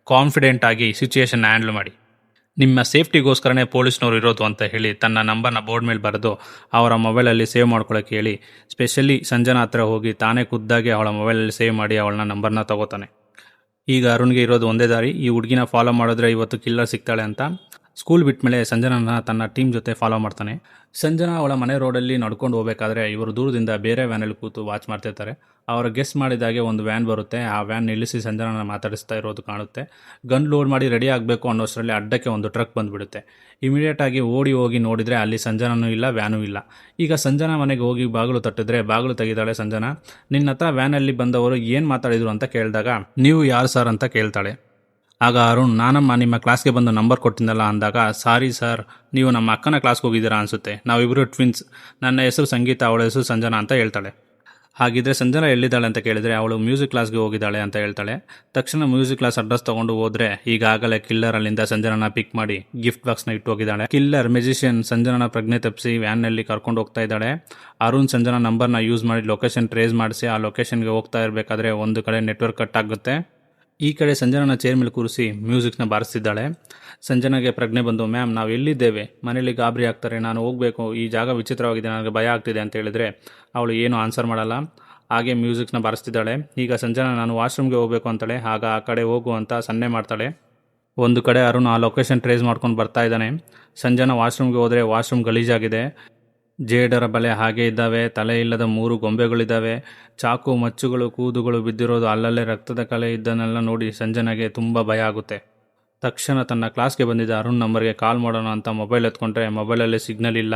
ಕಾನ್ಫಿಡೆಂಟ್ ಆಗಿ ಸಿಚುಯೇಷನ್ ಹ್ಯಾಂಡಲ್ ಮಾಡಿ. ನಿಮ್ಮ ಸೇಫ್ಟಿಗೋಸ್ಕರನೇ ಪೊಲೀಸ್ನವ್ರು ಇರೋದು ಅಂತ ಹೇಳಿ ತನ್ನ ನಂಬರ್ನ ಬೋರ್ಡ್ ಮೇಲೆ ಬರೆದು ಅವರ ಮೊಬೈಲಲ್ಲಿ ಸೇವ್ ಮಾಡ್ಕೊಳ್ಳೋಕೆ ಹೇಳಿ ಸ್ಪೆಷಲಿ ಸಂಜನಾ ಹತ್ರ ಹೋಗಿ ತಾನೇ ಖುದ್ದಾಗಿ ಅವಳ ಮೊಬೈಲಲ್ಲಿ ಸೇವ್ ಮಾಡಿ ಅವಳನ್ನ ನಂಬರ್ನ ತಗೋತಾನೆ. ಈಗ ಅರುಣ್ಗೆ ಇರೋದು ಒಂದೇ ದಾರಿ, ಈ ಹುಡುಗಿನ ಫಾಲೋ ಮಾಡಿದ್ರೆ ಇವತ್ತು ಕಿಲ್ಲರ್ ಸಿಗ್ತಾಳೆ ಅಂತ. ಸ್ಕೂಲ್ ಬಿಟ್ಟ ಮೇಲೆ ಸಂಜನಾನ ತನ್ನ ಟೀಮ್ ಜೊತೆ ಫಾಲೋ ಮಾಡ್ತಾನೆ. ಸಂಜನಾ ಅವಳ ಮನೆ ರೋಡಲ್ಲಿ ನಡ್ಕೊಂಡು ಹೋಗಬೇಕಾದ್ರೆ ಇವರು ದೂರದಿಂದ ಬೇರೆ ವ್ಯಾನಲ್ಲಿ ಕೂತು ವಾಚ್ ಮಾಡ್ತಿರ್ತಾರೆ. ಅವರು ಗೆಸ್ ಮಾಡಿದಾಗೆ ಒಂದು ವ್ಯಾನ್ ಬರುತ್ತೆ, ಆ ವ್ಯಾನ್ ನಿಲ್ಲಿಸಿ ಸಂಜನಾನ ಮಾತಾಡಿಸ್ತಾ ಇರೋದು ಕಾಣುತ್ತೆ. ಗನ್ ಲೋಡ್ ಮಾಡಿ ರೆಡಿ ಆಗಬೇಕು ಅನ್ನೋಷ್ಟರಲ್ಲಿ ಅಡ್ಡಕ್ಕೆ ಒಂದು ಟ್ರಕ್ ಬಂದುಬಿಡುತ್ತೆ. ಇಮಿಡಿಯೇಟಾಗಿ ಓಡಿ ಹೋಗಿ ನೋಡಿದರೆ ಅಲ್ಲಿ ಸಂಜನಾನೂ ಇಲ್ಲ, ವ್ಯಾನೂ ಇಲ್ಲ. ಈಗ ಸಂಜನಾ ಮನೆಗೆ ಹೋಗಿ ಬಾಗಿಲು ತಟ್ಟಿದ್ರೆ ಬಾಗಿಲು ತೆಗಿತಾಳೆ ಸಂಜನಾ. ನಿನ್ನ ಹತ್ರ ವ್ಯಾನಲ್ಲಿ ಬಂದವರು ಏನು ಮಾತಾಡಿದ್ರು ಅಂತ ಕೇಳಿದಾಗ ನೀವು ಯಾರು ಸರ್ ಅಂತ ಕೇಳ್ತಾಳೆ. ಆಗ ಅರುಣ್, ನಾನಮ್ಮ ನಿಮ್ಮ ಕ್ಲಾಸ್ಗೆ ಬಂದು ನಂಬರ್ ಕೊಟ್ಟಿದ್ದಲ್ಲ ಅಂದಾಗ, ಸಾರಿ ಸರ್, ನೀವು ನಮ್ಮ ಅಕ್ಕನ ಕ್ಲಾಸ್ಗೆ ಹೋಗಿದ್ದೀರಾ ಅನಿಸುತ್ತೆ, ನಾವಿಬ್ಬರು ಟ್ವಿನ್ಸ್, ನನ್ನ ಹೆಸರು ಸಂಗೀತ, ಅವಳ ಹೆಸರು ಸಂಜನಾ ಅಂತ ಹೇಳ್ತಾಳೆ. ಹಾಗಿದ್ರೆ ಸಂಜನಾ ಎಲ್ಲಿದ್ದಾಳೆ ಅಂತ ಕೇಳಿದರೆ ಅವಳು ಮ್ಯೂಸಿಕ್ ಕ್ಲಾಸ್ಗೆ ಹೋಗಿದ್ದಾಳೆ ಅಂತ ಹೇಳ್ತಾಳೆ. ತಕ್ಷಣ ಮ್ಯೂಸಿಕ್ ಕ್ಲಾಸ್ ಅಡ್ರೆಸ್ ತೊಗೊಂಡು ಹೋದರೆ ಈಗಾಗಲೇ ಕಿಲ್ಲರ್ ಅಲ್ಲಿಂದ ಸಂಜನಾನ ಪಿಕ್ ಮಾಡಿ ಗಿಫ್ಟ್ ಬಾಕ್ಸ್ನ ಇಟ್ಟು ಹೋಗಿದ್ದಾಳೆ. ಕಿಲ್ಲರ್ ಮೆಜಿಷಿಯನ್ ಸಂಜನಾನ ಪ್ರಜ್ಞೆ ತಪ್ಪಿಸಿ ವ್ಯಾನ್ನಲ್ಲಿ ಕರ್ಕೊಂಡು ಹೋಗ್ತಾ ಇದ್ದಾಳೆ. ಅರುಣ್ ಸಂಜನಾ ನಂಬರ್ನ ಯೂಸ್ ಮಾಡಿ ಲೊಕೇಶನ್ ಟ್ರೇಸ್ ಮಾಡಿಸಿ ಆ ಲೊಕೇಶನ್ಗೆ ಹೋಗ್ತಾ ಇರಬೇಕಾದ್ರೆ ಒಂದು ಕಡೆ ನೆಟ್ವರ್ಕ್ ಕಟ್ ಆಗುತ್ತೆ. ಈ ಕಡೆ ಸಂಜನಾನ ಚೇರ್ ಮೇಲೆ ಕೂರಿಸಿ ಮ್ಯೂಸಿಕ್ನ ಬಾರಿಸ್ತಿದ್ದಾಳೆ. ಸಂಜನಾಗೆ ಪ್ರಜ್ಞೆ ಬಂದು, ಮ್ಯಾಮ್ ನಾವು ಎಲ್ಲಿದ್ದೇವೆ, ಮನೇಲಿ ಗಾಬರಿ ಆಗ್ತಾರೆ, ನಾನು ಹೋಗಬೇಕು, ಈ ಜಾಗ ವಿಚಿತ್ರವಾಗಿದೆ, ನನಗೆ ಭಯ ಆಗ್ತಿದೆ ಅಂತ ಹೇಳಿದರೆ ಅವಳು ಏನು ಆನ್ಸರ್ ಮಾಡಲ್ಲ, ಹಾಗೆ ಮ್ಯೂಸಿಕ್ನ ಬಾರಿಸ್ತಿದ್ದಾಳೆ. ಈಗ ಸಂಜನಾ ನಾನು ವಾಶ್ರೂಮ್ಗೆ ಹೋಗಬೇಕು ಅಂತಾಳೆ. ಆಗ ಆ ಕಡೆ ಹೋಗು ಅಂತ ಸನ್ನೆ ಮಾಡ್ತಾಳೆ. ಒಂದು ಕಡೆ ಅರುಣ್ ಆ ಲೊಕೇಶನ್ ಟ್ರೇಸ್ ಮಾಡ್ಕೊಂಡು ಬರ್ತಾ ಇದ್ದಾನೆ. ಸಂಜನಾ ವಾಶ್ರೂಮ್ಗೆ ಹೋದರೆ ವಾಶ್ರೂಮ್ ಗಲೀಜಾಗಿದೆ, ಜೇಡರ ಬಲೆ ಹಾಗೆ ಇದ್ದಾವೆ, ತಲೆ ಇಲ್ಲದ 3 ಗೊಂಬೆಗಳಿದ್ದಾವೆ, ಚಾಕು ಮಚ್ಚುಗಳು ಕೂದುಗಳು ಬಿದ್ದಿರೋದು, ಅಲ್ಲಲ್ಲೇ ರಕ್ತದ ಕಲೆ ಇದ್ದನ್ನೆಲ್ಲ ನೋಡಿ ಸಂಜನಾಗೆ ತುಂಬ ಭಯ ಆಗುತ್ತೆ. ತಕ್ಷಣ ತನ್ನ ಕ್ಲಾಸ್ಗೆ ಬಂದಿದ್ದ ಅರುಣ್ ನಂಬರ್ಗೆ ಕಾಲ್ ಮಾಡೋಣ ಅಂತ ಮೊಬೈಲ್ ಎತ್ಕೊಂಡ್ರೆ ಮೊಬೈಲಲ್ಲಿ ಸಿಗ್ನಲ್ ಇಲ್ಲ.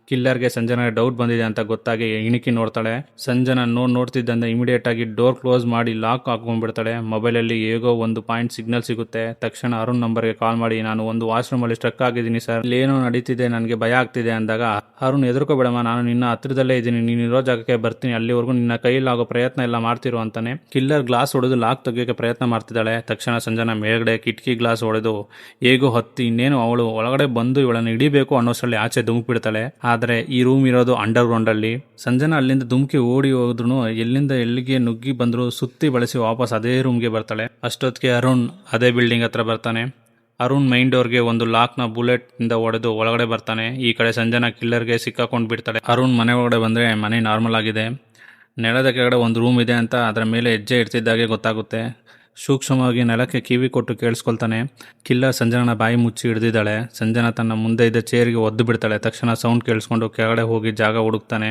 ಕಿಲ್ಲರ್ಗೆ ಸಂಜನಾ ಡೌಟ್ ಬಂದಿದೆ ಅಂತ ಗೊತ್ತಾಗಿ ಇಣಿಕಿ ನೋಡ್ತಾಳೆ. ಸಂಜನಾ ನೋಡ್ತಿದ್ದಂತೆ ಇಮಿಡಿಯೇಟ್ ಆಗಿ ಡೋರ್ ಕ್ಲೋಸ್ ಮಾಡಿ ಲಾಕ್ ಹಾಕೊಂಡ್ಬಿಡ್ತಾಳೆ. ಮೊಬೈಲಲ್ಲಿ ಹೇಗೋ ಒಂದು ಪಾಯಿಂಟ್ ಸಿಗ್ನಲ್ ಸಿಗುತ್ತೆ. ತಕ್ಷಣ ಅರುಣ್ ನಂಬರ್ಗೆ ಕಾಲ್ ಮಾಡಿ, ನಾನು ಒಂದು ವಾಶ್ರೂಮಲ್ಲಿ ಸ್ಟ್ರಕ್ ಆಗಿದ್ದೀನಿ ಸರ್, ಇಲ್ಲೇನೋ ನಡೀತಿದೆ, ನನಗೆ ಭಯ ಆಗ್ತಿದೆ ಅಂದಾಗ ಅರುಣ್ ಎದುರ್ಕೋಬೇಡಮ್ಮ, ನಾನು ನಿನ್ನ ಹತ್ರದಲ್ಲೇ ಇದ್ದೀನಿ, ನೀನು ಇರೋ ಜಾಗಕ್ಕೆ ಬರ್ತೀನಿ, ಅಲ್ಲಿವರೆಗೂ ನಿನ್ನ ಕೈಲಾಗೋ ಪ್ರಯತ್ನ ಎಲ್ಲ ಮಾಡ್ತಿರೋ ಅಂತಾನೆ. ಕಿಲ್ಲರ್ ಗ್ಲಾಸ್ ಹೊಡೆದು ಲಾಕ್ ತೆಗಿಯೋಕೆ ಪ್ರಯತ್ನ ಮಾಡ್ತಿದ್ದಾಳೆ. ತಕ್ಷಣ ಸಂಜನಾ ಮೇಲ್ಗಡೆ ಕಿಟಕಿ ಗ್ಲಾಸ್ ಹೊಡೆದು ಹೇಗೋ ಹತ್ತಿ ಇನ್ನೇನು ಅವಳು ಒಳಗಡೆ ಬಂದು ಇವಳನ್ನು ಹಿಡಿಬೇಕು ಅನ್ನೋಷ್ಟರಲ್ಲಿ ಆಚೆ ಧುಮುಕ್ಬಿಡ್ತಾಳೆ. ಆದರೆ ಈ ರೂಮ್ ಇರೋದು ಅಂಡರ್ ಗ್ರೌಂಡ್ ಅಲ್ಲಿ. ಸಂಜನಾ ಅಲ್ಲಿಂದ ಧುಮುಕಿ ಓಡಿ ಹೋದ್ರು ಎಲ್ಲಿಂದ ಎಲ್ಲಿಗೆ ನುಗ್ಗಿ ಬಂದ್ರು ಸುತ್ತಿ ಬಳಸಿ ವಾಪಸ್ ಅದೇ ರೂಮ್ಗೆ ಬರ್ತಾಳೆ. ಅಷ್ಟೊತ್ತಿಗೆ ಅರುಣ್ ಅದೇ ಬಿಲ್ಡಿಂಗ್ ಹತ್ರ ಬರ್ತಾನೆ. ಅರುಣ್ ಮೈನ್ ಡೋರ್ಗೆ ಒಂದು ಲಾಕ್ನ ಬುಲೆಟ್ ಇಂದ ಹೊಡೆದು ಒಳಗಡೆ ಬರ್ತಾನೆ. ಈ ಕಡೆ ಸಂಜನಾ ಕಿಲ್ಲರ್ಗೆ ಸಿಕ್ಕಾಕೊಂಡು ಬಿಡ್ತಾಳೆ. ಅರುಣ್ ಮನೆ ಒಳಗಡೆ ಬಂದರೆ ಮನೆ ನಾರ್ಮಲ್ ಆಗಿದೆ. ನೆಲದ ಕೆಳಗಡೆ ಒಂದು ರೂಮ್ ಇದೆ ಅಂತ ಅದರ ಮೇಲೆ ಹೆಜ್ಜೆ ಇಡ್ತಿದ್ದಾಗೆ ಗೊತ್ತಾಗುತ್ತೆ. ಸೂಕ್ಷ್ಮವಾಗಿ ನೆಲಕ್ಕೆ ಕಿವಿ ಕೊಟ್ಟು ಕೇಳಿಸ್ಕೊಳ್ತಾನೆ. ಕಿಲ್ಲರ್ ಸಂಜನಾ ಬಾಯಿ ಮುಚ್ಚಿ ಹಿಡಿದಿದ್ದಾಳೆ. ಸಂಜನಾ ತನ್ನ ಮುಂದೆ ಇದ್ದ ಚೇರಿಗೆ ಒದ್ದು ಬಿಡ್ತಾಳೆ. ತಕ್ಷಣ ಸೌಂಡ್ ಕೇಳಿಸ್ಕೊಂಡು ಕೆಳಗಡೆ ಹೋಗಿ ಜಾಗ ಹುಡುಕ್ತಾನೆ.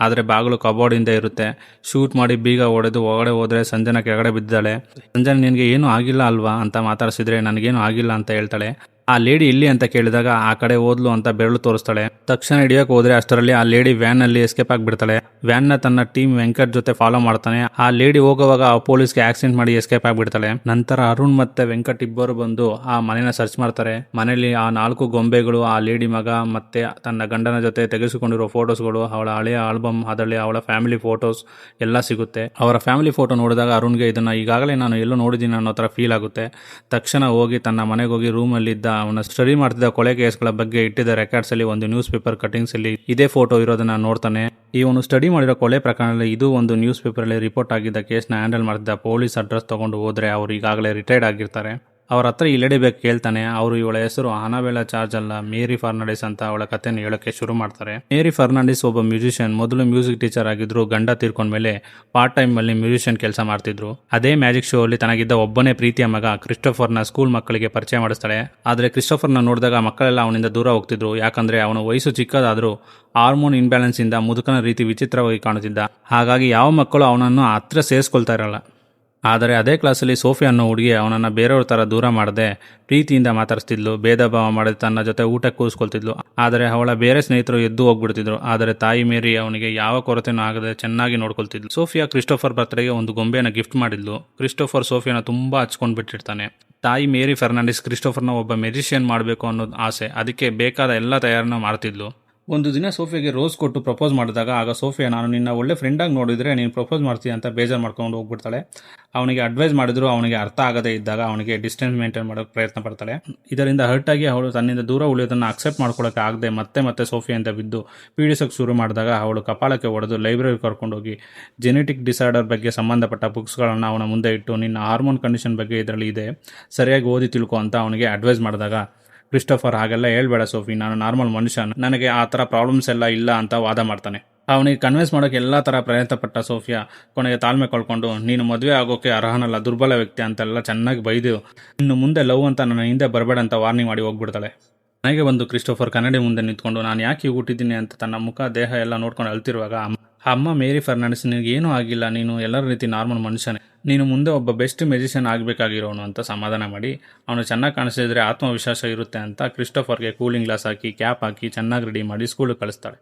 ಆದರೆ ಬಾಗಿಲು ಕಬೋರ್ಡಿಂದ ಇರುತ್ತೆ. ಶೂಟ್ ಮಾಡಿ ಬೀಗ ಹೊಡೆದು ಒಳಗಡೆ ಹೋದರೆ ಸಂಜನಾ ಕೆಳಗಡೆ ಬಿದ್ದಾಳೆ. ಸಂಜನಾ ನಿನಗೆ ಏನೂ ಆಗಿಲ್ಲ ಅಲ್ವಾ ಅಂತ ಮಾತಾಡಿಸಿದ್ರೆ ನನಗೇನು ಆಗಿಲ್ಲ ಅಂತ ಹೇಳ್ತಾಳೆ. ಆ ಲೇಡಿ ಇಲ್ಲಿ ಅಂತ ಕೇಳಿದಾಗ ಆ ಕಡೆ ಓದ್ಲು ಅಂತ ಬೆರಳು ತೋರಿಸ್ತಾಳೆ. ತಕ್ಷಣ ಹಿಡಿಯೋಕೆ ಹೋದ್ರೆ ಅಷ್ಟರಲ್ಲಿ ಆ ಲೇಡಿ ವ್ಯಾನ್ ನಲ್ಲಿ ಎಸ್ಕೇಪ್ ಆಗಿಬಿಡ್ತಾಳೆ. ವ್ಯಾನ್ ನ ತನ್ನ ಟೀಮ್ ವೆಂಕಟ್ ಜೊತೆ ಫಾಲೋ ಮಾಡ್ತಾನೆ. ಆ ಲೇಡಿ ಹೋಗುವಾಗ ಆ ಪೊಲೀಸ್ಗೆ ಆಕ್ಸಿಡೆಂಟ್ ಮಾಡಿ ಎಸ್ಕೇಪ್ ಆಗಿಬಿಡ್ತಾಳೆ. ನಂತರ ಅರುಣ್ ಮತ್ತೆ ವೆಂಕಟ್ ಇಬ್ಬರು ಬಂದು ಆ ಮನೆನ ಸರ್ಚ್ ಮಾಡ್ತಾರೆ. ಮನೆಯಲ್ಲಿ ಆ 4 ಗೊಂಬೆಗಳು, ಆ ಲೇಡಿ ಮಗ ಮತ್ತೆ ತನ್ನ ಗಂಡನ ಜೊತೆ ತೆಗೆಸಿಕೊಂಡಿರೋ ಫೋಟೋಸ್ಗಳು, ಅವಳ ಹಳೆಯ ಆಲ್ಬಮ್, ಅದರಲ್ಲಿ ಅವಳ ಫ್ಯಾಮಿಲಿ ಫೋಟೋಸ್ ಎಲ್ಲ ಸಿಗುತ್ತೆ. ಅವರ ಫ್ಯಾಮಿಲಿ ಫೋಟೋ ನೋಡಿದಾಗ ಅರುಣ್ಗೆ ಇದನ್ನ ಈಗಾಗಲೇ ನಾನು ಎಲ್ಲೋ ನೋಡಿದ್ದೀನಿ ಅನ್ನೋ ಥರ ಫೀಲ್ ಆಗುತ್ತೆ. ತಕ್ಷಣ ಹೋಗಿ ತನ್ನ ಮನೆಗೆ ಹೋಗಿ ರೂಮಲ್ಲಿದ್ದ ಅವನ ಸ್ಟಡಿ ಮಾಡ್ತಿದ್ದ ಕೊಲೆ ಕೇಸ್ಗಳ ಬಗ್ಗೆ ಇಟ್ಟಿದ್ದ ರೆಕಾರ್ಡ್ಸ್ ಅಲ್ಲಿ ಒಂದು ನ್ಯೂಸ್ ಪೇಪರ್ ಕಟಿಂಗ್ಸ್ ಅಲ್ಲಿ ಇದೇ ಫೋಟೋ ಇರೋದನ್ನ ನೋಡ್ತಾನೆ. ಇವನು ಸ್ಟಡಿ ಮಾಡಿರೋ ಕೊಲೆ ಪ್ರಕರಣದಲ್ಲಿ ಇದು ಒಂದು ನ್ಯೂಸ್ ಪೇಪರ್ ಅಲ್ಲಿ ರಿಪೋರ್ಟ್ ಆಗಿದ್ದ ಕೇಸ್ನ ಹ್ಯಾಂಡಲ್ ಮಾಡ್ತಿದ್ದ ಪೊಲೀಸ್ ಅಡ್ರೆಸ್ ತಗೊಂಡು ಹೋದ್ರೆ ಅವರು ಈಗಾಗಲೇ ರಿಟೈರ್ಡ್ ಆಗಿರ್ತಾರೆ. ಅವ್ರ ಹತ್ರ ಈ ಲೇಡಿ ಬೇಕು ಕೇಳ್ತಾನೆ. ಅವರು ಇವಳ ಹೆಸರು ಅನಾಬೆಲಾ ಚಾರ್ಜ್ ಅಲ್ಲ, ಮೇರಿ ಫರ್ನಾಂಡಿಸ್ ಅಂತ ಅವಳ ಕಥೆನ ಹೇಳೋಕ್ಕೆ ಶುರು ಮಾಡ್ತಾರೆ. ಮೇರಿ ಫರ್ನಾಂಡಿಸ್ ಒಬ್ಬ ಮ್ಯೂಸಿಷಿಯನ್. ಮೊದಲು ಮ್ಯೂಸಿಕ್ ಟೀಚರ್ ಆಗಿದ್ರು. ಗಂಡ ತೀರ್ಕೊಂಡ್ಮೇಲೆ ಪಾರ್ಟ್ ಟೈಮ್ ಅಲ್ಲಿ ಮ್ಯೂಸಿಷಿಯನ್ ಕೆಲಸ ಮಾಡ್ತಿದ್ರು. ಅದೇ ಮ್ಯಾಜಿಕ್ ಶೋ ಅಲ್ಲಿ ತನಗಿದ್ದ ಒಬ್ಬನೇ ಪ್ರೀತಿಯ ಮಗ ಕ್ರಿಸ್ಟೋಫರ್ನ ಸ್ಕೂಲ್ ಮಕ್ಕಳಿಗೆ ಪರಿಚಯ ಮಾಡಿಸ್ತಾಳೆ. ಆದರೆ ಕ್ರಿಸ್ಟೋಫರ್ನ ನೋಡಿದಾಗ ಮಕ್ಕಳೆಲ್ಲ ಅವನಿಂದ ದೂರ ಹೋಗ್ತಿದ್ರು. ಯಾಕಂದ್ರೆ ಅವನ ವಯಸ್ಸು ಚಿಕ್ಕದಾದ್ರೂ ಹಾರ್ಮೋನ್ ಇನ್ಬ್ಯಾಲೆನ್ಸ್ ಇಂದ ಮುದುಕನ ರೀತಿ ವಿಚಿತ್ರವಾಗಿ ಕಾಣುತ್ತಿದ್ದ. ಹಾಗಾಗಿ ಯಾವ ಮಕ್ಕಳು ಅವನನ್ನು ಹತ್ರ ಸೇರಿಸ್ಕೊಳ್ತಾ ಇರಲ್ಲ. ಆದರೆ ಅದೇ ಕ್ಲಾಸಲ್ಲಿ ಸೋಫಿಯಾ ಅನ್ನೋ ಹುಡುಗಿ ಅವನನ್ನು ಬೇರೆಯವ್ರ ಥರ ದೂರ ಮಾಡದೆ ಪ್ರೀತಿಯಿಂದ ಮಾತಾಡಿಸ್ತಿದ್ಲು. ಭೇದ ಭಾವ ಮಾಡದೆ ತನ್ನ ಜೊತೆ ಊಟಕ್ಕೆ ಕೂರಿಸ್ಕೊಳ್ತಿದ್ಲು. ಆದರೆ ಅವಳ ಬೇರೆ ಸ್ನೇಹಿತರು ಎದ್ದು ಹೋಗ್ಬಿಡ್ತಿದ್ರು. ಆದರೆ ತಾಯಿ ಮೇರಿ ಅವನಿಗೆ ಯಾವ ಕೊರತೆನೂ ಆಗದೆ ಚೆನ್ನಾಗಿ ನೋಡ್ಕೊಳ್ತಿದ್ಲು. ಸೋಫಿಯಾ ಕ್ರಿಸ್ಟೋಫರ್ ಬರ್ತ್ಡೇಗೆ ಒಂದು ಗೊಂಬೆನ ಗಿಫ್ಟ್ ಮಾಡಿದ್ಲು. ಕ್ರಿಸ್ಟೋಫರ್ ಸೋಫಿಯಾನ ತುಂಬ ಹಚ್ಕೊಂಡು ಬಿಟ್ಟಿರ್ತಾನೆ. ತಾಯಿ ಮೇರಿ ಫರ್ನಾಂಡಿಸ್ ಕ್ರಿಸ್ಟೋಫರ್ನ ಒಬ್ಬ ಮೆಜಿಷಿಯನ್ ಮಾಡಬೇಕು ಅನ್ನೋದು ಆಸೆ. ಅದಕ್ಕೆ ಬೇಕಾದ ಎಲ್ಲ ತಯಾರನ್ನ ಮಾಡ್ತಿದ್ಲು. ಒಂದು ದಿನ ಸೋಫಿಯಾಗೆ ರೋಸ್ ಕೊಟ್ಟು ಪ್ರಪೋಸ್ ಮಾಡಿದಾಗ ಆಗ ಸೋಫಿಯಾ, ನಾನು ನಿನ್ನ ಒಳ್ಳೆ ಫ್ರೆಂಡಾಗಿ ನೋಡಿದರೆ ನೀನು ಪ್ರಪೋಸ್ ಮಾಡ್ತೀಯ ಅಂತ ಬೇಜಾರು ಮಾಡ್ಕೊಂಡು ಹೋಗ್ಬಿಡ್ತಾಳೆ. ಅವನಿಗೆ ಅಡ್ವೈಸ್ ಮಾಡಿದ್ರು ಅವನಿಗೆ ಅರ್ಥ ಆಗದೇ ಇದ್ದಾಗ ಅವನಿಗೆ ಡಿಸ್ಟೆನ್ಸ್ ಮೇಂಟೈನ್ ಮಾಡೋಕ್ಕೆ ಪ್ರಯತ್ನ ಪಡ್ತಾಳೆ. ಇದರಿಂದ ಹರ್ಟ್ ಆಗಿ ಅವಳು ತನ್ನಿಂದ ದೂರ ಉಳಿಯೋದನ್ನು ಅಕ್ಸೆಪ್ಟ್ ಮಾಡ್ಕೊಳ್ಳೋಕೆ ಆಗದೆ ಮತ್ತೆ ಸೋಫಿಯಿಂದ ಬಿದ್ದು ಪೀಡಿಸೋಕೆ ಶುರು ಮಾಡಿದಾಗ ಅವಳು ಕಪಾಳಕ್ಕೆ ಹೊಡೆದು ಲೈಬ್ರರಿ ಕರ್ಕೊಂಡೋಗಿ ಜೆನೆಟಿಕ್ ಡಿಸಾರ್ಡರ್ ಬಗ್ಗೆ ಸಂಬಂಧಪಟ್ಟ ಬುಕ್ಸ್ಗಳನ್ನು ಅವನ ಮುಂದೆ ಇಟ್ಟು, ನಿನ್ನ ಹಾರ್ಮೋನ್ ಕಂಡೀಷನ್ ಬಗ್ಗೆ ಇದರಲ್ಲಿ ಇದೆ, ಸರಿಯಾಗಿ ಓದಿ ತಿಳ್ಕೊ ಅಂತ ಅವನಿಗೆ ಅಡ್ವೈಸ್ ಮಾಡಿದಾಗ ಕ್ರಿಸ್ಟೋಫರ್, ಹಾಗೆಲ್ಲ ಹೇಳ್ಬೇಡ ಸೋಫಿ, ನಾನು ನಾರ್ಮಲ್ ಮನುಷ್ಯ, ನನಗೆ ಆ ಥರ ಪ್ರಾಬ್ಲಮ್ಸ್ ಎಲ್ಲ ಇಲ್ಲ ಅಂತ ವಾದ ಮಾಡ್ತಾನೆ. ಅವನಿಗೆ ಕನ್ವಿನ್ಸ್ ಮಾಡೋಕ್ಕೆ ಎಲ್ಲ ಥರ ಪ್ರಯತ್ನ ಪಟ್ಟ ಸೋಫಿಯಾ ಕೊನೆಗೆ ತಾಳ್ಮೆ ಕಳ್ಕೊಂಡು, ನೀನು ಮದುವೆ ಆಗೋಕ್ಕೆ ಅರ್ಹನಲ್ಲ, ದುರ್ಬಲ ವ್ಯಕ್ತಿ ಅಂತೆಲ್ಲ ಚೆನ್ನಾಗಿ ಬೈದು ಇನ್ನು ಮುಂದೆ ಲವ್ ಅಂತ ನನ್ನ ಹಿಂದೆ ಬರಬೇಡ ಅಂತ ವಾರ್ನಿಂಗ್ ಮಾಡಿ ಹೋಗ್ಬಿಡ್ತಾಳೆ. ಮನೆಗೆ ಬಂದು ಕ್ರಿಸ್ಟೋಫರ್ ಕನ್ನಡಿ ಮುಂದೆ ನಿಂತ್ಕೊಂಡು ನಾನು ಯಾಕೆ ಹೀಗೆ ಹುಟ್ಟಿದ್ದೀನಿ ಅಂತ ತನ್ನ ಮುಖ ದೇಹ ಎಲ್ಲ ನೋಡ್ಕೊಂಡು ಅಳ್ತಿರುವಾಗ ಅಮ್ಮ ಮೇರಿ ಫರ್ನಾಂಡಿಸ್, ನಿನಗೆ ಏನೂ ಆಗಿಲ್ಲ, ನೀನು ಎಲ್ಲರ ರೀತಿ ನಾರ್ಮಲ್ ಮನುಷ್ಯನೇ, ನೀನು ಮುಂದೆ ಒಬ್ಬ ಬೆಸ್ಟ್ ಮ್ಯೂಸಿಷಿಯನ್ ಆಗಬೇಕಾಗಿರೋನು ಅಂತ ಸಮಾಧಾನ ಮಾಡಿ, ಅವನು ಚೆನ್ನಾಗಿ ಕಾಣಿಸಿದ್ರೆ ಆತ್ಮವಿಶ್ವಾಸ ಇರುತ್ತೆ ಅಂತ ಕ್ರಿಸ್ಟೋಫರ್ಗೆ ಕೂಲಿಂಗ್ ಗ್ಲಾಸ್ ಹಾಕಿ ಕ್ಯಾಪ್ ಹಾಕಿ ಚೆನ್ನಾಗಿ ರೆಡಿ ಮಾಡಿ ಸ್ಕೂಲಿಗೆ ಕಳಿಸ್ತಾಳೆ.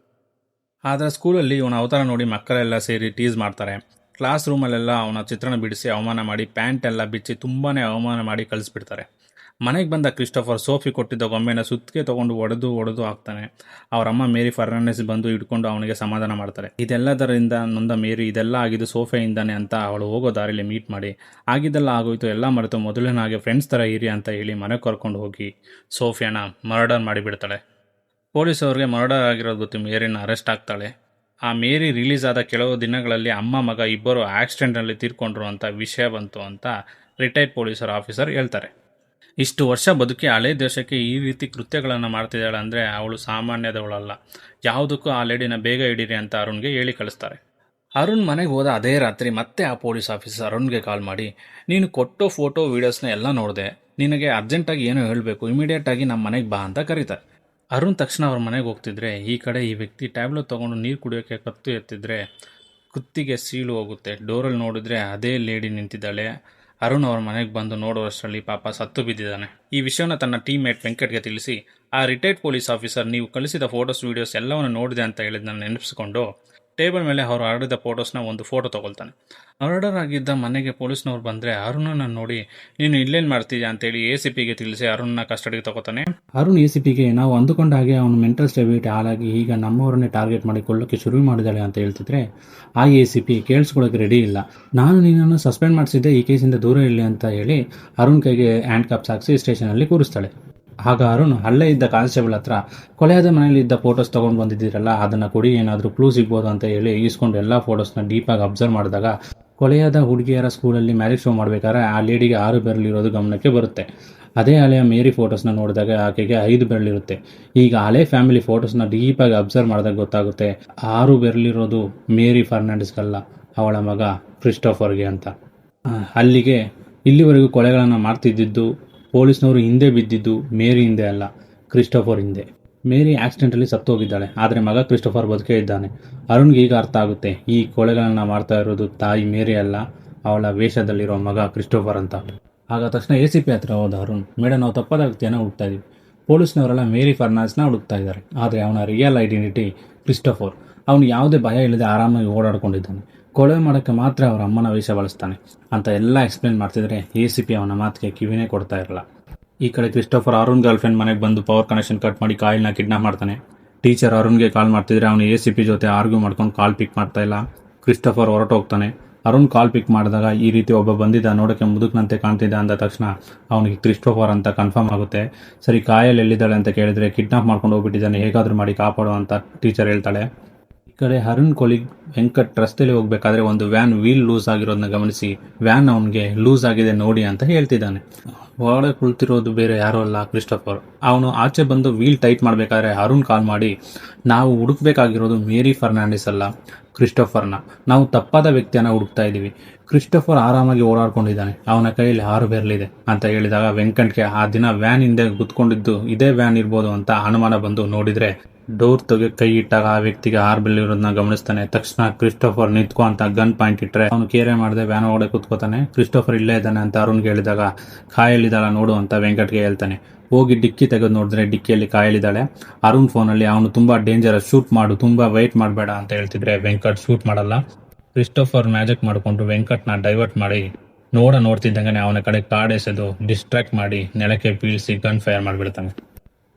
ಆದರೆ ಸ್ಕೂಲಲ್ಲಿ ಇವನ ಅವತಾರ ನೋಡಿ ಮಕ್ಕಳೆಲ್ಲ ಸೇರಿ ಟೀಸ್ ಮಾಡ್ತಾರೆ. ಕ್ಲಾಸ್ ರೂಮಲ್ಲೆಲ್ಲ ಅವನ ಚಿತ್ರಣ ಬಿಡಿಸಿ ಅವಮಾನ ಮಾಡಿ ಪ್ಯಾಂಟ್ ಎಲ್ಲ ಬಿಚ್ಚಿ ತುಂಬಾ ಅವಮಾನ ಮಾಡಿ ಕಳಿಸ್ಬಿಡ್ತಾರೆ. ಮನೆಗೆ ಬಂದ ಕ್ರಿಸ್ಟೋಫರ್ ಸೋಫಿ ಕೊಟ್ಟಿದ್ದ ಗೊಂಬೆನ ಸುತ್ತಿಗೆ ತೊಗೊಂಡು ಒಡೆದು ಹಾಕ್ತಾನೆ. ಅವರಮ್ಮ ಮೇರಿ ಫರ್ನಾಂಡಿಸ್ ಬಂದು ಹಿಡ್ಕೊಂಡು ಅವನಿಗೆ ಸಮಾಧಾನ ಮಾಡ್ತಾರೆ. ಇದೆಲ್ಲದರಿಂದ ನೊಂದ ಮೇರಿ, ಇದೆಲ್ಲ ಆಗಿದ್ದು ಸೋಫಿಯಿಂದಾನೆ ಅಂತ ಅವಳು ಹೋಗೋ ದಾರಿಯಲ್ಲಿ ಮೀಟ್ ಮಾಡಿ, ಆಗಿದ್ದೆಲ್ಲ ಆಗೋಯ್ತು, ಎಲ್ಲ ಮರೆತು ಮೊದಲಿನ ಹಾಗೆ ಫ್ರೆಂಡ್ಸ್ ಥರ ಇರಿ ಅಂತ ಹೇಳಿ ಮನೆಗೆ ಕರ್ಕೊಂಡು ಹೋಗಿ ಸೋಫಿಯಾನ ಮರ್ಡರ್ ಮಾಡಿಬಿಡ್ತಾಳೆ. ಪೊಲೀಸವ್ರಿಗೆ ಮರ್ಡರ್ ಆಗಿರೋದು ಗೊತ್ತು ಮೇರಿನ ಅರೆಸ್ಟ್ ಆಗ್ತಾಳೆ. ಆ ಮೇರಿ ರಿಲೀಸ್ ಆದ ಕೆಲವು ದಿನಗಳಲ್ಲಿ ಅಮ್ಮ ಮಗ ಇಬ್ಬರು ಆಕ್ಸಿಡೆಂಟ್ನಲ್ಲಿ ತೀರ್ಕೊಂಡ್ರು ಅಂತ ವಿಷಯ ಬಂತು ಅಂತ ರಿಟೈರ್ಡ್ ಪೊಲೀಸರ್ ಆಫೀಸರ್ ಹೇಳ್ತಾರೆ. ಇಷ್ಟು ವರ್ಷ ಬದುಕಿ ಹಳೆ ದೇಶಕ್ಕೆ ಈ ರೀತಿ ಕೃತ್ಯಗಳನ್ನು ಮಾಡ್ತಿದ್ದಾಳೆ ಅಂದರೆ ಅವಳು ಸಾಮಾನ್ಯದವಳಲ್ಲ. ಯಾವುದಕ್ಕೂ ಆ ಲೇಡಿನ ಬೇಗ ಹಿಡೀರಿ ಅಂತ ಅರುಣ್ಗೆ ಹೇಳಿ ಕಳಿಸ್ತಾರೆ. ಅರುಣ್ ಮನೆಗೆ ಹೋದ ಅದೇ ರಾತ್ರಿ ಮತ್ತೆ ಆ ಪೊಲೀಸ್ ಆಫೀಸರ್ ಅರುಣ್ಗೆ ಕಾಲ್ ಮಾಡಿ, ನೀನು ಕೊಟ್ಟೋ ಫೋಟೋ ವೀಡಿಯೋಸ್ನ ಎಲ್ಲ ನೋಡಿದೆ, ನಿನಗೆ ಅರ್ಜೆಂಟಾಗಿ ಏನೋ ಹೇಳಬೇಕು, ಇಮಿಡಿಯೇಟಾಗಿ ನಮ್ಮ ಮನೆಗೆ ಬಾ ಅಂತ ಕರೀತಾರೆ. ಅರುಣ್ ತಕ್ಷಣ ಅವ್ರ ಮನೆಗೆ ಹೋಗ್ತಿದ್ರೆ ಈ ಕಡೆ ಈ ವ್ಯಕ್ತಿ ಟ್ಯಾಬ್ಲೆಟ್ ತೊಗೊಂಡು ನೀರು ಕುಡಿಯೋಕ್ಕೆ ಕತ್ತು ಎತ್ತಿದ್ರೆ ಕುತ್ತಿಗೆ ಸೀಳು ಹೋಗುತ್ತೆ. ಡೋರಲ್ಲಿ ನೋಡಿದ್ರೆ ಅದೇ ಲೇಡಿ ನಿಂತಿದ್ದಾಳೆ. ಅರುಣ್ ಅವ್ರ ಮನೆಗೆ ಬಂದು ನೋಡುವಷ್ಟರಲ್ಲಿ ಪಾಪ ಸತ್ತು ಬಿದ್ದಿದ್ದಾನೆ. ಈ ವಿಷಯವನ್ನು ತನ್ನ ಟೀಮ್ಮೇಟ್ ವೆಂಕಟ್ಗೆ ತಿಳಿಸಿ, ಆ ರಿಟೈರ್ಡ್ ಪೊಲೀಸ್ ಆಫೀಸರ್ ನೀವು ಕಳಿಸಿದ ಫೋಟೋಸ್ ವೀಡಿಯೋಸ್ ಎಲ್ಲವನ್ನು ನೋಡಿದೆ ಅಂತ ಹೇಳಿದ್ದನ್ನು ನೆನಪಿಸಿಕೊಂಡು ಟೇಬಲ್ ಮೇಲೆ ಅವರು ಹರಡಿದ ಫೋಟೋಸ್ನ ಒಂದು ಫೋಟೋ ತಗೊಳ್ತಾನೆ. ಮರ್ಡರ್ ಆಗಿದ್ದ ಮನೆಗೆ ಪೊಲೀಸ್ನವ್ರು ಬಂದರೆ ಅರುಣನ ನೋಡಿ, ನೀನು ಇಲ್ಲೇನು ಮಾಡ್ತಿದ್ಯಾ ಅಂತೇಳಿ ACPಗೆ ತಿಳಿಸಿ ಅರುಣ್ನ ಕಸ್ಟಡಿಗೆ ತಗೋತಾನೆ. ಅರುಣ್ ACPಗೆ ನಾವು ಅಂದುಕೊಂಡ ಹಾಗೆ ಅವನು ಮೆಂಟಲ್ ಸ್ಟೆಬಿಲಿಟಿ ಹಾಳಾಗಿ ಈಗ ನಮ್ಮವರನ್ನೇ ಟಾರ್ಗೆಟ್ ಮಾಡಿ ಕೊಲ್ಲೋಕ್ಕೆ ಶುರು ಮಾಡಿದಾಳೆ ಅಂತ ಹೇಳ್ತಿದ್ರೆ ಆ ACP ಕೇಳಿಸ್ಕೊಳ್ಳೋಕೆ ರೆಡಿ ಇಲ್ಲ. ನಾನು ನಿನ್ನನ್ನು ಸಸ್ಪೆಂಡ್ ಮಾಡಿಸಿದ್ದೆ, ಈ ಕೇಸಿಂದ ದೂರ ಇರಲಿ ಅಂತ ಹೇಳಿ ಅರುಣ್ ಕೈಗೆ ಹ್ಯಾಂಡ್ ಕಪ್ಸ್ ಹಾಕಿಸಿ ಸ್ಟೇಷನಲ್ಲಿ ಕೂರಿಸ್ತಾಳೆ. ಆಗ ಅರುಣ್ ಅಲ್ಲೇ ಇದ್ದ ಕಾನ್ಸ್ಟೇಬಲ್ ಹತ್ರ ಕೊಲೆಯಾದ ಮನೆಯಲ್ಲಿ ಇದ್ದ ಫೋಟೋಸ್ ತೊಗೊಂಡು ಬಂದಿದ್ದೀರಲ್ಲ, ಅದನ್ನು ಕೊಡಿ, ಏನಾದರೂ ಕ್ಲೂ ಸಿಗ್ಬೋದು ಅಂತ ಹೇಳಿ ಈಸ್ಕೊಂಡು ಎಲ್ಲ ಫೋಟೋಸ್ನ ಡೀಪಾಗಿ ಅಬ್ಸರ್ವ್ ಮಾಡಿದಾಗ ಕೊಲೆಯಾದ ಹುಡುಗಿಯರ ಸ್ಕೂಲಲ್ಲಿ ಮ್ಯಾರೇಜ್ ಶೋ ಮಾಡಬೇಕಾದ್ರೆ ಆ ಲೇಡಿಗೆ 6 ಬೆರಳಿರೋದು ಗಮನಕ್ಕೆ ಬರುತ್ತೆ. ಅದೇ ಹಳೆಯ ಮೇರಿ ಫೋಟೋಸ್ನ ನೋಡಿದಾಗ ಆಕೆಗೆ 5 ಬೆರಳಿರುತ್ತೆ. ಈಗ ಹಳೆ ಫ್ಯಾಮಿಲಿ ಫೋಟೋಸ್ನ ಡೀಪಾಗಿ ಅಬ್ಸರ್ವ್ ಮಾಡಿದಾಗ ಗೊತ್ತಾಗುತ್ತೆ 6 ಬೆರಳಿರೋದು ಮೇರಿ ಫರ್ನಾಂಡಿಸ್ಗಲ್ಲ, ಅವಳ ಮಗ ಕ್ರಿಸ್ಟೋಫರ್ಗೆ ಅಂತ. ಅಲ್ಲಿಗೆ ಇಲ್ಲಿವರೆಗೂ ಕೊಲೆಗಳನ್ನು ಮಾಡ್ತಿದ್ದಿದ್ದು ಪೊಲೀಸ್ನವರು ಹಿಂದೆ ಬಿದ್ದಿದ್ದು ಮೇರಿ ಹಿಂದೆ ಅಲ್ಲ, ಕ್ರಿಸ್ಟೋಫರ್ ಹಿಂದೆ. ಮೇರಿ ಆಕ್ಸಿಡೆಂಟಲ್ಲಿ ಸತ್ತೋಗಿದ್ದಾಳೆ, ಆದರೆ ಮಗ ಕ್ರಿಸ್ಟೋಫರ್ ಬದುಕೇ ಇದ್ದಾನೆ. ಅರುಣ್ಗೆ ಈಗ ಅರ್ಥ ಆಗುತ್ತೆ, ಈ ಕೊಲೆಗಳನ್ನು ಮಾಡ್ತಾ ಇರೋದು ತಾಯಿ ಮೇರಿ ಅಲ್ಲ, ಅವಳ ವೇಷದಲ್ಲಿರೋ ಮಗ ಕ್ರಿಸ್ಟೋಫರ್ ಅಂತ. ಆಗ ತಕ್ಷಣ ACP ಹತ್ರ ಹೋದ ಅರುಣ್, ಮೇಡಮ್ ನಾವು ತಪ್ಪಾದ ವ್ಯಕ್ತಿಯನ್ನು ಹುಡುಕ್ತಾ ಇದ್ದೀವಿ. ಪೊಲೀಸ್ನವರೆಲ್ಲ ಮೇರಿ ಫರ್ನಾಂಡಿಸ್ನ ಹುಡುಕ್ತಾ ಇದ್ದಾರೆ, ಆದರೆ ಅವನ ರಿಯಲ್ ಐಡೆಂಟಿಟಿ ಕ್ರಿಸ್ಟೋಫರ್. ಅವನು ಯಾವುದೇ ಭಯ ಇಲ್ಲದೆ ಆರಾಮಾಗಿ ಓಡಾಡ್ಕೊಂಡಿದ್ದಾನೆ. ಕೊಲೆ ಮಾಡೋಕ್ಕೆ ಮಾತ್ರ ಅವರ ಅಮ್ಮನ ವೇಷ ಬಳಸ್ತಾನೆ ಅಂತ ಎಲ್ಲ ಎಕ್ಸ್ಪ್ಲೇನ್ ಮಾಡ್ತಿದ್ರೆ ACP ಅವನ ಮಾತಿಗೆ ಕಿವಿನೇ ಕೊಡ್ತಾ ಇರಲ್ಲ. ಈ ಕಡೆ ಕ್ರಿಸ್ಟೋಫರ್ ಅರುಣ್ ಗರ್ಲ್ಫ್ರೆಂಡ್ ಮನೆಗೆ ಬಂದು ಪವರ್ ಕನೆಕ್ಷನ್ ಕಟ್ ಮಾಡಿ ಕಾಯಿಲ್ನ ಕಿಡ್ನಾಪ್ ಮಾಡ್ತಾನೆ. ಟೀಚರ್ ಅರುಣ್ಗೆ ಕಾಲ್ ಮಾಡ್ತಿದ್ರೆ ಅವನು ACP ಜೊತೆ ಆರ್ಗ್ಯೂ ಮಾಡ್ಕೊಂಡು ಕಾಲ್ ಪಿಕ್ ಮಾಡ್ತಾ ಇಲ್ಲ. ಕ್ರಿಸ್ಟೋಫರ್ ಹೊರಟೋಗ್ತಾನೆ. ಅರುಣ್ ಕಾಲ್ ಪಿಕ್ ಮಾಡಿದಾಗ ಈ ರೀತಿ ಒಬ್ಬ ಬಂದಿದ್ದ, ನೋಡೋಕ್ಕೆ ಮುದುಕನಂತೆ ಕಾಣ್ತಿದ್ದ ಅಂದ ತಕ್ಷಣ ಅವನಿಗೆ ಕ್ರಿಸ್ಟೋಫರ್ ಅಂತ ಕನ್ಫರ್ಮ್ ಆಗುತ್ತೆ. ಸರಿ, ಕಾಯಲ್ಲಿ ಎಲ್ಲಿದ್ದಾಳೆ ಅಂತ ಕೇಳಿದ್ರೆ ಕಿಡ್ನಾಪ್ ಮಾಡ್ಕೊಂಡು ಹೋಗ್ಬಿಟ್ಟಿದ್ದಾನೆ, ಹೇಗಾದರೂ ಮಾಡಿ ಕಾಪಾಡೋ ಅಂತ ಟೀಚರ್ ಹೇಳ್ತಾಳೆ. ಈ ಕಡೆ ಅರುಣ್ ಕೊಲಿಗ್ ವೆಂಕಟ್ ರಸ್ತೆಯಲ್ಲಿ ಹೋಗ್ಬೇಕಾದ್ರೆ ಒಂದು ವ್ಯಾನ್ ವೀಲ್ ಲೂಸ್ ಆಗಿರೋದನ್ನ ಗಮನಿಸಿ ವ್ಯಾನ್ ಅವನಿಗೆ ಲೂಸ್ ಆಗಿದೆ ನೋಡಿ ಅಂತ ಹೇಳ್ತಿದ್ದಾನೆ. ಒಳಗೆ ಕುಳಿತಿರೋದು ಬೇರೆ ಯಾರೋ ಅಲ್ಲ, ಕ್ರಿಸ್ಟೋಫರ್. ಅವನು ಆಚೆ ಬಂದು ವೀಲ್ ಟೈಟ್ ಮಾಡಬೇಕಾದ್ರೆ ಅರುಣ್ ಕಾಲ್ ಮಾಡಿ, ನಾವು ಹುಡುಕ್ಬೇಕಾಗಿರೋದು ಮೇರಿ ಫರ್ನಾಂಡಿಸ್ ಅಲ್ಲ, ಕ್ರಿಸ್ಟೋಫರ್ನ. ನಾವು ತಪ್ಪಾದ ವ್ಯಕ್ತಿಯನ್ನು ಹುಡುಕ್ತಾ ಇದ್ದೀವಿ. ಕ್ರಿಸ್ಟೋಫರ್ ಆರಾಮಾಗಿ ಓಡಾಡ್ಕೊಂಡಿದ್ದಾನೆ, ಅವನ ಕೈಯಲ್ಲಿ 6 ಬೆರಳಿದೆ ಅಂತ ಹೇಳಿದಾಗ ವೆಂಕಟ್ಗೆ ಆ ದಿನ ವ್ಯಾನ್ ಹಿಂದೆ ಕುತ್ಕೊಂಡಿದ್ದು ಇದೇ ವ್ಯಾನ್ ಇರ್ಬೋದು ಅಂತ ಅನುಮಾನ ಬಂದು ನೋಡಿದ್ರೆ ಡೋರ್ ತೆಗೆ ಕೈ ಇಟ್ಟಾಗ ಆ ವ್ಯಕ್ತಿಗೆ 6 ಬೆರಳಿರೋದನ್ನ ಗಮನಿಸ್ತಾನೆ. ತಕ್ಷಣ ಕ್ರಿಸ್ಟೋಫರ್ ನಿಂತ್ಕೊ ಅಂತ ಗನ್ ಪಾಯಿಂಟ್ ಇಟ್ಟರೆ ಅವನು ಕೇರೆ ಮಾಡದೆ ವ್ಯಾನ್ ಒಳಗಡೆ ಕುತ್ಕೋತಾನೆ. ಕ್ರಿಸ್ಟೋಫರ್ ಇಲ್ಲೇ ಇದ್ದಾನೆ ಅಂತ ಅರುಣ್ಗೆ ಹೇಳಿದಾಗ ಕಾಯಲ್ಲಿದ್ದಾಳ ನೋಡು ಅಂತ ವೆಂಕಟ್ಗೆ ಹೇಳ್ತಾನೆ. ಹೋಗಿ ಡಿಕ್ಕಿ ತೆಗೆದು ನೋಡಿದ್ರೆ ಡಿಕ್ಕಿಯಲ್ಲಿ ಕಾಯಲಿದ್ದಾಳೆ. ಅರುಣ್ ಫೋನಲ್ಲಿ ಅವನು ತುಂಬಾ ಡೇಂಜರಸ್, ಶೂಟ್ ಮಾಡು, ತುಂಬಾ ವೆಯ್ಟ್ ಮಾಡಬೇಡ ಅಂತ ಹೇಳ್ತಿದ್ರೆ ವೆಂಕಟ್ ಶೂಟ್ ಮಾಡಲ್ಲ. ಕ್ರಿಸ್ಟೋಫರ್ ಮ್ಯಾಜಿಕ್ ಮಾಡಿಕೊಂಡು ವೆಂಕಟ್ನ ಡೈವರ್ಟ್ ಮಾಡಿ ನೋಡ್ತಿದ್ದಂಗೆ ಅವನ ಕಡೆ ಕಾರ್ಡ್ ಎಸೆದು ಡಿಸ್ಟ್ರಾಕ್ಟ್ ಮಾಡಿ ನೆಲಕ್ಕೆ ಬೀಳಿಸಿ ಗನ್ ಫೈರ್ ಮಾಡಿಬಿಡ್ತಾನೆ.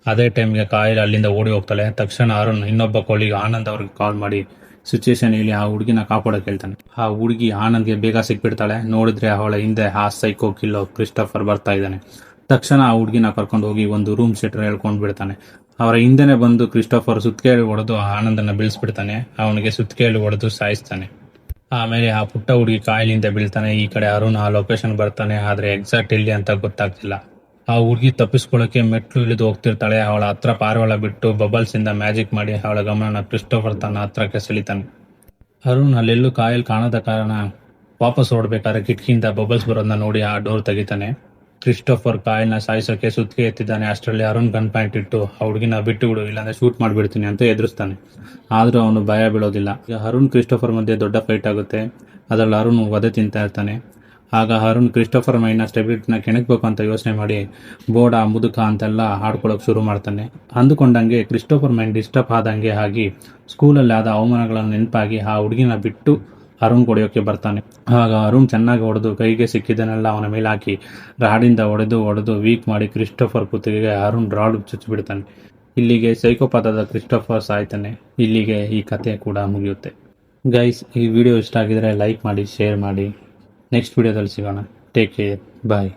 ಅದೇ ಟೈಮ್ಗೆ ಕಾಯಿಲ್ ಅಲ್ಲಿಂದ ಓಡಿ ಹೋಗ್ತಾಳೆ. ತಕ್ಷಣ ಅರುಣ್ ಇನ್ನೊಬ್ಬ ಕೊಲಿಗೆ ಆನಂದ್ ಅವ್ರಿಗೆ ಕಾಲ್ ಮಾಡಿ ಸಿಚುವೇಶನ್ ಹೇಳಿ ಆ ಹುಡುಗಿನ ಕಾಪಾಡೋಕೆ ಹೇಳ್ತಾನೆ. ಆ ಹುಡುಗಿ ಆನಂದ್ಗೆ ಬೇಗ ಸಿಕ್ಬಿಡ್ತಾಳೆ. ನೋಡಿದ್ರೆ ಅವಳ ಹಿಂದೆ ಆ ಸೈಕೋ ಕಿಲ್ಲೋ ಕ್ರಿಸ್ಟೋಫರ್ ಬರ್ತಾ ಇದ್ದಾನೆ. ತಕ್ಷಣ ಆ ಹುಡುಗಿನ ಕರ್ಕೊಂಡು ಹೋಗಿ ಒಂದು ರೂಮ್ ಶೆಟರ್ ಹೇಳ್ಕೊಂಡು ಬಿಡ್ತಾನೆ. ಅವರ ಹಿಂದೆನೆ ಬಂದು ಕ್ರಿಸ್ಟೋಫರ್ ಸುತ್ತಿಗೆಯಲ್ಲಿ ಹೊಡೆದು ಆನಂದನ್ನ ಬೀಳಿಸ್ಬಿಡ್ತಾನೆ. ಅವನಿಗೆ ಸುತ್ತಿಗೆಯಲ್ಲಿ ಹೊಡೆದು ಸಾಯಿಸ್ತಾನೆ. ಆಮೇಲೆ ಆ ಪುಟ್ಟ ಹುಡುಗಿ ಕಾಯಿಲಿಂದ ಬೀಳ್ತಾನೆ. ಈ ಕಡೆ ಅರುಣ್ ಆ ಲೊಕೇಶನ್ ಬರ್ತಾನೆ, ಆದ್ರೆ ಎಕ್ಸಾಕ್ಟ್ ಎಲ್ಲಿ ಅಂತ ಗೊತ್ತಾಗ್ತಿಲ್ಲ. ಆ ಹುಡುಗಿ ತಪ್ಪಿಸ್ಕೊಳ್ಳೋಕೆ ಮೆಟ್ಲು ಇಳಿದು ಹೋಗ್ತಿರ್ತಾಳೆ. ಅವಳ ಹತ್ರ ಪಾರಿವಾಳ ಬಿಟ್ಟು ಬಬಲ್ಸ್ ಇಂದ ಮ್ಯಾಜಿಕ್ ಮಾಡಿ ಅವಳ ಗಮನ ಕ್ರಿಸ್ಟೋಫರ್ ತನ್ನ ಹತ್ರಕ್ಕೆ ಸೆಳಿತಾನೆ. ಅರುಣ್ ಅಲ್ಲೆಲ್ಲೂ ಕಾಯಿಲ್ ಕಾಣದ ಕಾರಣ ವಾಪಸ್ ಓಡ್ಬೇಕಾದ್ರೆ ಕಿಟಕಿಯಿಂದ ಬಬಲ್ಸ್ ಬರೋದನ್ನ ನೋಡಿ ಆ ಡೋರ್ ತೆಗಿತಾನೆ. ಕ್ರಿಸ್ಟೋಫರ್ ಕಾಯಿಲ್ನ ಸಾಯಿಸೋಕೆ ಸುತ್ತಿಗೆ ಎತ್ತಿದ್ದಾನೆ. ಅಷ್ಟರಲ್ಲಿ ಅರುಣ್ ಗನ್ ಪಾಯಿಂಟ್ ಇಟ್ಟು ಆ ಹುಡುಗಿನ ಬಿಟ್ಟು ಬಿಡು, ಇಲ್ಲಾಂದ್ರೆ ಶೂಟ್ ಮಾಡಿಬಿಡ್ತೀನಿ ಅಂತ ಎದುರಿಸ್ತಾನೆ. ಆದ್ರೂ ಅವನು ಭಯ ಬೀಳೋದಿಲ್ಲ. ಈಗ ಅರುಣ್ ಕ್ರಿಸ್ಟೋಫರ್ ಮಧ್ಯೆ ದೊಡ್ಡ ಫೈಟ್ ಆಗುತ್ತೆ. ಅದರಲ್ಲಿ ಅರುಣ್ ವಧೆ ತಿಂತಾ ಇರ್ತಾನೆ. ಆಗ ಅರುಣ್ ಕ್ರಿಸ್ಟೋಫರ್ ಮೈಂಡ್ನ ಸ್ಟೆಬಿಲಿಟಿನ ಕೆಣಕ್ಬೇಕು ಅಂತ ಯೋಚನೆ ಮಾಡಿ ಬೋಡ ಮುದುಕ ಅಂತೆಲ್ಲ ಹಾಡ್ಕೊಳ್ಳೋಕೆ ಶುರು ಮಾಡ್ತಾನೆ. ಅಂದುಕೊಂಡಂಗೆ ಕ್ರಿಸ್ಟೋಫರ್ ಮೈಂಡ್ ಡಿಸ್ಟರ್ಬ್ ಆದಂಗೆ ಆಗಿ ಸ್ಕೂಲಲ್ಲಿ ಆದ ಅವಮಾನಗಳನ್ನು ನೆನಪಾಗಿ ಆ ಹುಡುಗಿನ ಬಿಟ್ಟು ಅರುಣ್ ಹೊಡೆಯೋಕೆ ಬರ್ತಾನೆ. ಆಗ ಅರುಣ್ ಚೆನ್ನಾಗಿ ಹೊಡೆದು ಕೈಗೆ ಸಿಕ್ಕಿದ್ದನ್ನೆಲ್ಲ ಅವನ ಮೇಲೆ ಹಾಕಿ ರಾಡಿಂದ ಹೊಡೆದು ವೀಕ್ ಮಾಡಿ ಕ್ರಿಸ್ಟೋಫರ್ ಕುತ್ತಿಗೆಗೆ ಅರುಣ್ ರಾಡ್ ಚುಚ್ಚಿಬಿಡ್ತಾನೆ. ಇಲ್ಲಿಗೆ ಸೈಕೋಪಾತದ ಕ್ರಿಸ್ಟೋಫರ್ ಸಾಯ್ತಾನೆ. ಇಲ್ಲಿಗೆ ಈ ಕತೆ ಕೂಡ ಮುಗಿಯುತ್ತೆ. ಗೈಸ್, ಈ ವಿಡಿಯೋ ಇಷ್ಟ ಆಗಿದ್ರೆ ಲೈಕ್ ಮಾಡಿ, ಶೇರ್ ಮಾಡಿ. ನೆಕ್ಸ್ಟ್ ವಿಡಿಯೋದಲ್ಲಿ ಸಿಗೋಣ. ಟೇಕ್ ಕೇರ್, ಬಾಯ್.